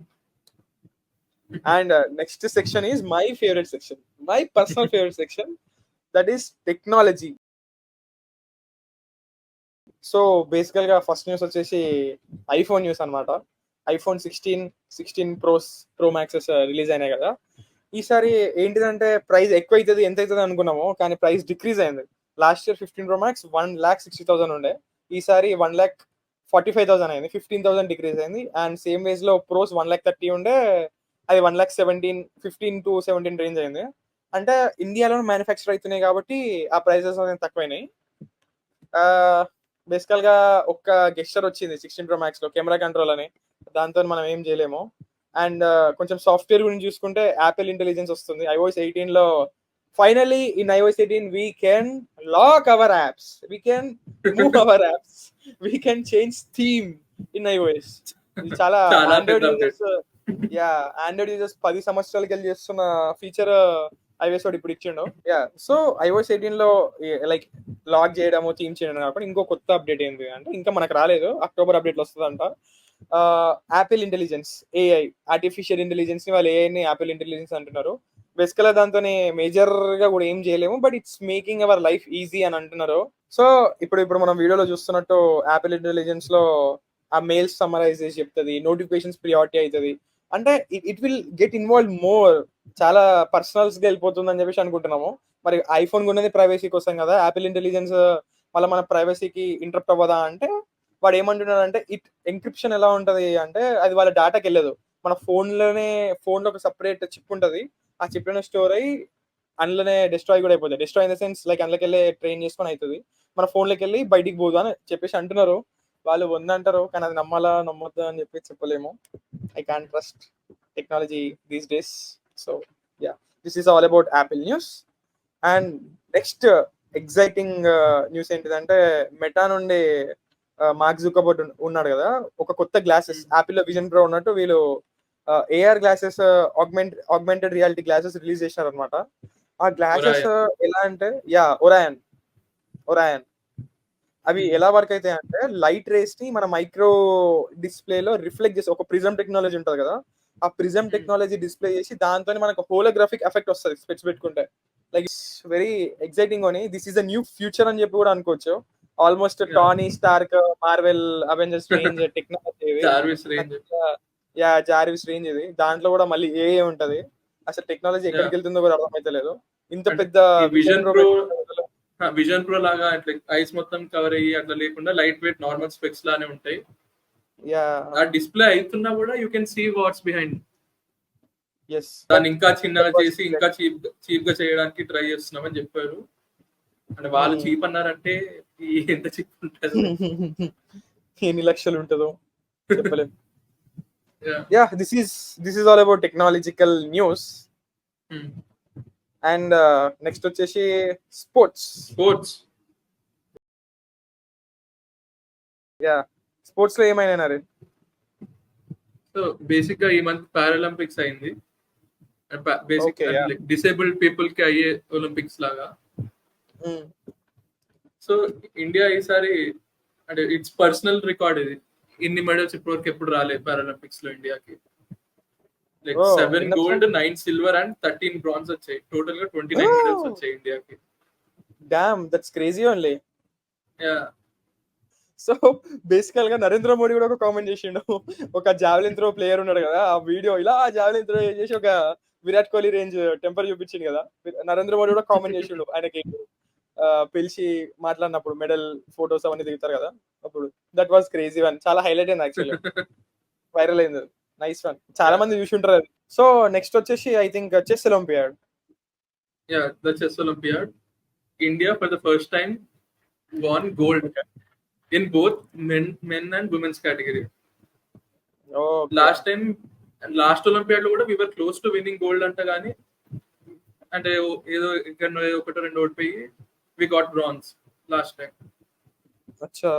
And next section is my favourite section, my personal favourite section, that is technology. So బేసికల్ గా ఫస్ట్ న్యూస్ వచ్చేసి ఐఫోన్ న్యూస్ అన్నమాట. ఐఫోన్ 16 ప్రో మ్యాక్సెస్ రిలీజ్ అయినాయి కదా. ఈసారి ఏంటిదంటే ప్రైస్ ఎక్కువ అవుతుంది, ఎంత అవుతుంది అనుకున్నామో, కానీ ప్రైస్ డిక్రీజ్ అయింది. లాస్ట్ ఇయర్ 15 Pro Max 1,60,000 ఉండే, ఈసారి 1,45,000 అయింది. 15,000 డిక్రీజ్ అయింది. అండ్ సేమ్ వేజ్ లో ప్రోస్ 1,30,000 ఉండే, అది 1,17,000, 15 to 17 రేంజ్ అయింది. అంటే ఇండియాలో మ్యానుఫ్యాక్చర్ అవుతున్నాయి కాబట్టి ఆ ప్రైసెస్ తక్కువైనాయి. బేసికల్ గా ఒక్క గెస్చర్ వచ్చింది 16 Pro Max లో, కెమెరా కంట్రోల్ అని. దాంతో మనం ఏం చేయలేము. అండ్ కొంచెం సాఫ్ట్వేర్ గురించి చూసుకుంటే యాపిల్ ఇంటెలిజెన్స్ వస్తుంది iOS 18 లో. Finally in iOS 18 we can lock our apps, we can move our apps, we can change theme in iOS. ఇది చాలా ఆండ్రాయిడ్ యూజర్స్ 10 సంవత్సరాలకి వెళ్ళి చేస్తున్న ఫీచర్ iOS వాడు ఇప్పుడు ఇచ్చిండు. సో iOS 18 లో లైక్ లాక్ చేయడము, థీమ్ చేయడం కాకుండా ఇంకో కొత్త అప్డేట్ ఏంటి అంటే, ఇంకా మనకు రాలేదు, అక్టోబర్ అప్డేట్ వస్తుందంట. Apple intelligence, AI, artificial intelligence ని వాళ్ళు ఏఐని యాపిల్ ఇంటెలిజెన్స్ అంటున్నారు. బేసికల్ దాంతో మేజర్ గా కూడా ఏం చేయలేము, but it's making our life easy అని అంటున్నారు. సో ఇప్పుడు మనం వీడియోలో చూస్తున్నట్టు యాపిల్ ఇంటెలిజెన్స్ లో ఆ మెయిల్స్ సమ్మరైజ్ చేసి చెప్తుంది, నోటిఫికేషన్స్ ప్రియారిటీ అవుతుంది. అంటే it will get involve more, చాలా పర్సనల్స్ గా వెళ్ళిపోతుంది అని చెప్పేసి అనుకుంటున్నాము. మరి ఐఫోన్ కొన్నది ప్రైవసీ కోసం కదా, యాపిల్ ఇంటెలిజెన్స్ మళ్ళీ మన ప్రైవసీకి ఇంటరప్ట్ అవ్వదా అంటే, వాడు ఏమంటున్నాడు అంటే, ఎంక్రిప్షన్ ఎలా ఉంటది అంటే, అది వాళ్ళ డేటాకి వెళ్ళదు. మన ఫోన్లో ఒక సపరేట్ చిప్ ఉంటది, ఆ చిప్ లోనే స్టోర్ అయ్యి అందులోనే డిస్ట్రాయ్ కూడా అయిపోతుంది. Destroy in the sense like అందులోకి వెళ్ళి ట్రైన్ చేసుకొని అవుతుంది, మన ఫోన్లోకి వెళ్ళి బయటికి పోదు అని చెప్పేసి అంటున్నారు. వాళ్ళు వందంటారు, కానీ అది నమ్మాలా నమ్మొద్దా అని చెప్పి చెప్పలేము. I can't trust technology these days. So this is all about Apple news. And next exciting news ఏంటిదంటే, మెటా నుండి మార్క్ జుకర్బర్గ్ ఉన్నాడు కదా, ఒక కొత్త గ్లాసెస్ యాపిల్ లో విజన్ ప్రో ఉన్నట్టు వీళ్ళు AR glasses, augmented reality glasses release చేశారు అనమాట. ఆ గ్లాసెస్ ఎలా అంటే, ఒరాయన్ అవి ఎలా వర్క్ అవుతాయి అంటే, లైట్ రేస్ ని మన మైక్రో డిస్ప్లే లో రిఫ్లెక్ట్ చేసి, ఒక ప్రిజం టెక్నాలజీ ఉంటుంది కదా, ఆ ప్రిజం టెక్నాలజీ డిస్ప్లే చేసి దాంతో మనకు హోలోగ్రాఫిక్ ఎఫెక్ట్ వస్తుంది స్పెట్స్ పెట్టుకుంటే. లైక్ ఇట్స్ వెరీ ఎక్సైటింగ్ అని, this is a new future అని చెప్పి కూడా అనుకోవచ్చు. Almost Tony Stark, Marvel Avengers range technology, Jarvis range ఇది. దాంట్లో కూడా మళ్ళీ ఏఏ ఉంటది. అసలు టెక్నాలజీ ఎక్కడికి వెళ్తుందో కూడా అర్థమైతలేదు. ఇంత పెద్ద విజన్ ప్రో లాగా అట్లా ఐస్ మొత్తం కవర్ అయ్యి అట్లా లేకుండా లైట్ వెయిట్ నార్మల్ స్పెక్స్ లానే ఉంటాయి. ఆ డిస్ప్లే అవుతున్నా కూడా you can see what's behind. దాన్ని ఇంకా చిన్నగా చేసి ఇంకా చీప్ గా చేయడానికి ట్రై చేస్తున్నామని చెప్పారు. అంటే వాళ్ళు చీప్ అన్నారంటే ఎంత చీప్ ఉంటుంది, ఎన్ని లక్షలు ఉంటుందో చెప్పలేము. This is all about technological news. And next వచ్చేసి స్పోర్ట్స్. స్పోర్ట్స్ లో ఏమైనా నరేన్? సో బేసిక్ గా ఈ మంత్ పారాలింపిక్స్ అయింది. Basic Okay, yeah. Disabled people కి అయ్యే ఒలింపిక్స్ లాగా. సో ఇండియా ఈసారి అంటే ఇట్స్ పర్సనల్ రికార్డ్ ఇది. ఇన్ని మెడల్స్ ఇప్పటివరకు ఎప్పుడు రాలేదు పారాలింపిక్స్ లో ఇండియాకి. Like Oh, 7 enough, gold, 9 silver and 13 bronze వచ్చాయి. టోటల్ గా 29 మెడల్స్ వచ్చాయి ఇండియాకి. Damn, that's crazy only. Yeah so బేసికల్ గా నరేంద్ర మోడీ కూడా ఒక కామెంట్ చేసిండు. ఒక జావెలిన్ త్రో ప్లేయర్ ఉన్నాడు కదా, ఆ వీడియో ఇలా జావెలిన్ త్రో చేసి ఒక విరాట్ కోహ్లీ రేంజ్ టెంపర్ చూపించింది కదా. నరేంద్ర మోడీ కూడా కామెంట్ చేసిండు ఆయనకి పిలిచి మాట్లాడినప్పుడు, మెడల్ ఫోటోస్ అవన్నీ దిగుతారు కదా అప్పుడు. దట్ వాస్ క్రేజీ వన్, చాలా హైలైట్ అయింది యాక్చువల్లీ, వైరల్ అయింది. నైస్ వన్, చాలా మంది చూసి ఉంటారు అది. సో నెక్స్ట్ వచ్చేసి I think chess olympiad. Yeah the chess olympiad. India for the first time won gold in both men and women's category. Last olympiad లో కూడా we were close to winning gold అంట, కానీ అంటే ఏదో ఇక్కడ ఒకటో రెండో ఓడిపోయి we got bronze last time. అచ్చా.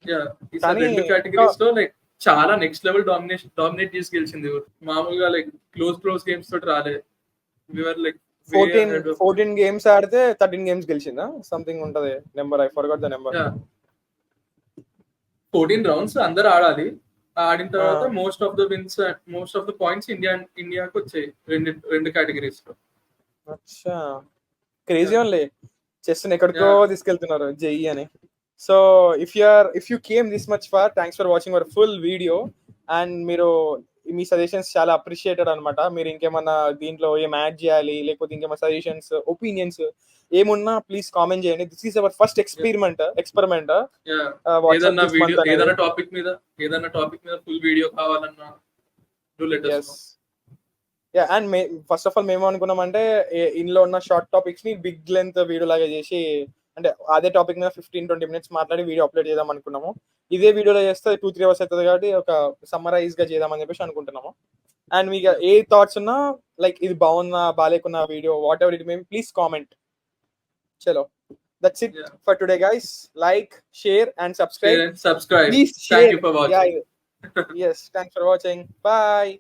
యా కానీ రెండు కేటగిరీస్ లో లైక్ చాలా నెక్స్ట్ లెవెల్ డామినేట్ చేసి గెలిచింది. మామూలుగా లైక్ క్లోజ్ గేమ్స్ తోటి రాలేదు. we were like 14 గేమ్స్ ఆడితే 13 గేమ్స్ గెలిచిందా సంథింగ్ ఉంటది number, I forgot the number. 14 rounds అందరు ఆడాలి. ఆడిన తర్వాత మోస్ట్ ఆఫ్ ద పాయింట్స్ ఇండియాకి వచ్చాయి రెండు కేటగిరీస్ లో. అచ్చా, క్రేజీ ఓన్లీ. చెస్ ఎక్కడికో తీసుకెళ్తున్నారు జేఈ అని. So if you came this much far, thanks for watching our full video. And మీరు మీ సజెషన్స్ చాలా అప్రిషియేటెడ్ అనమాట. మీరు ఇంకేమన్నా దీంట్లో ఏం యాడ్ చేయాలి, లేకపోతే ఇంకేమైనా సజెషన్స్, ఒపీనియన్స్ ఏమున్నా ప్లీజ్ కామెంట్ చేయండి. This is our first experiment. ఏదైనా టాపిక్ మీద ఫుల్ వీడియో కావాలన్నా do let us know. Yeah, and first of all మేము అనుకున్నామంటే ఇందులో ఉన్న షార్ట్ టాపిక్స్ ని బిగ్ లెంత్ వీడియో లాగా చేసి, అంటే అదే టాపిక్ మీద 15-20 minutes మాట్లాడి వీడియో అప్లోడ్ చేద్దాం అనుకున్నాము. ఇదే వీడియోలో చేస్తే 2-3 hours అవుతుంది కాబట్టి ఒక సమ్మరైజ్ గా చేద్దామని చెప్పేసి అనుకుంటున్నాము. అండ్ మీకు ఏ థాట్స్ ఉన్నా, లైక్ ఇది బాగున్నా బాగాలేకున్నా video, whatever it may, please comment. చలో, that's it for today guys. Like, share and subscribe. Subscribe. Please Thank you for watching. Yes, thanks for watching. Bye.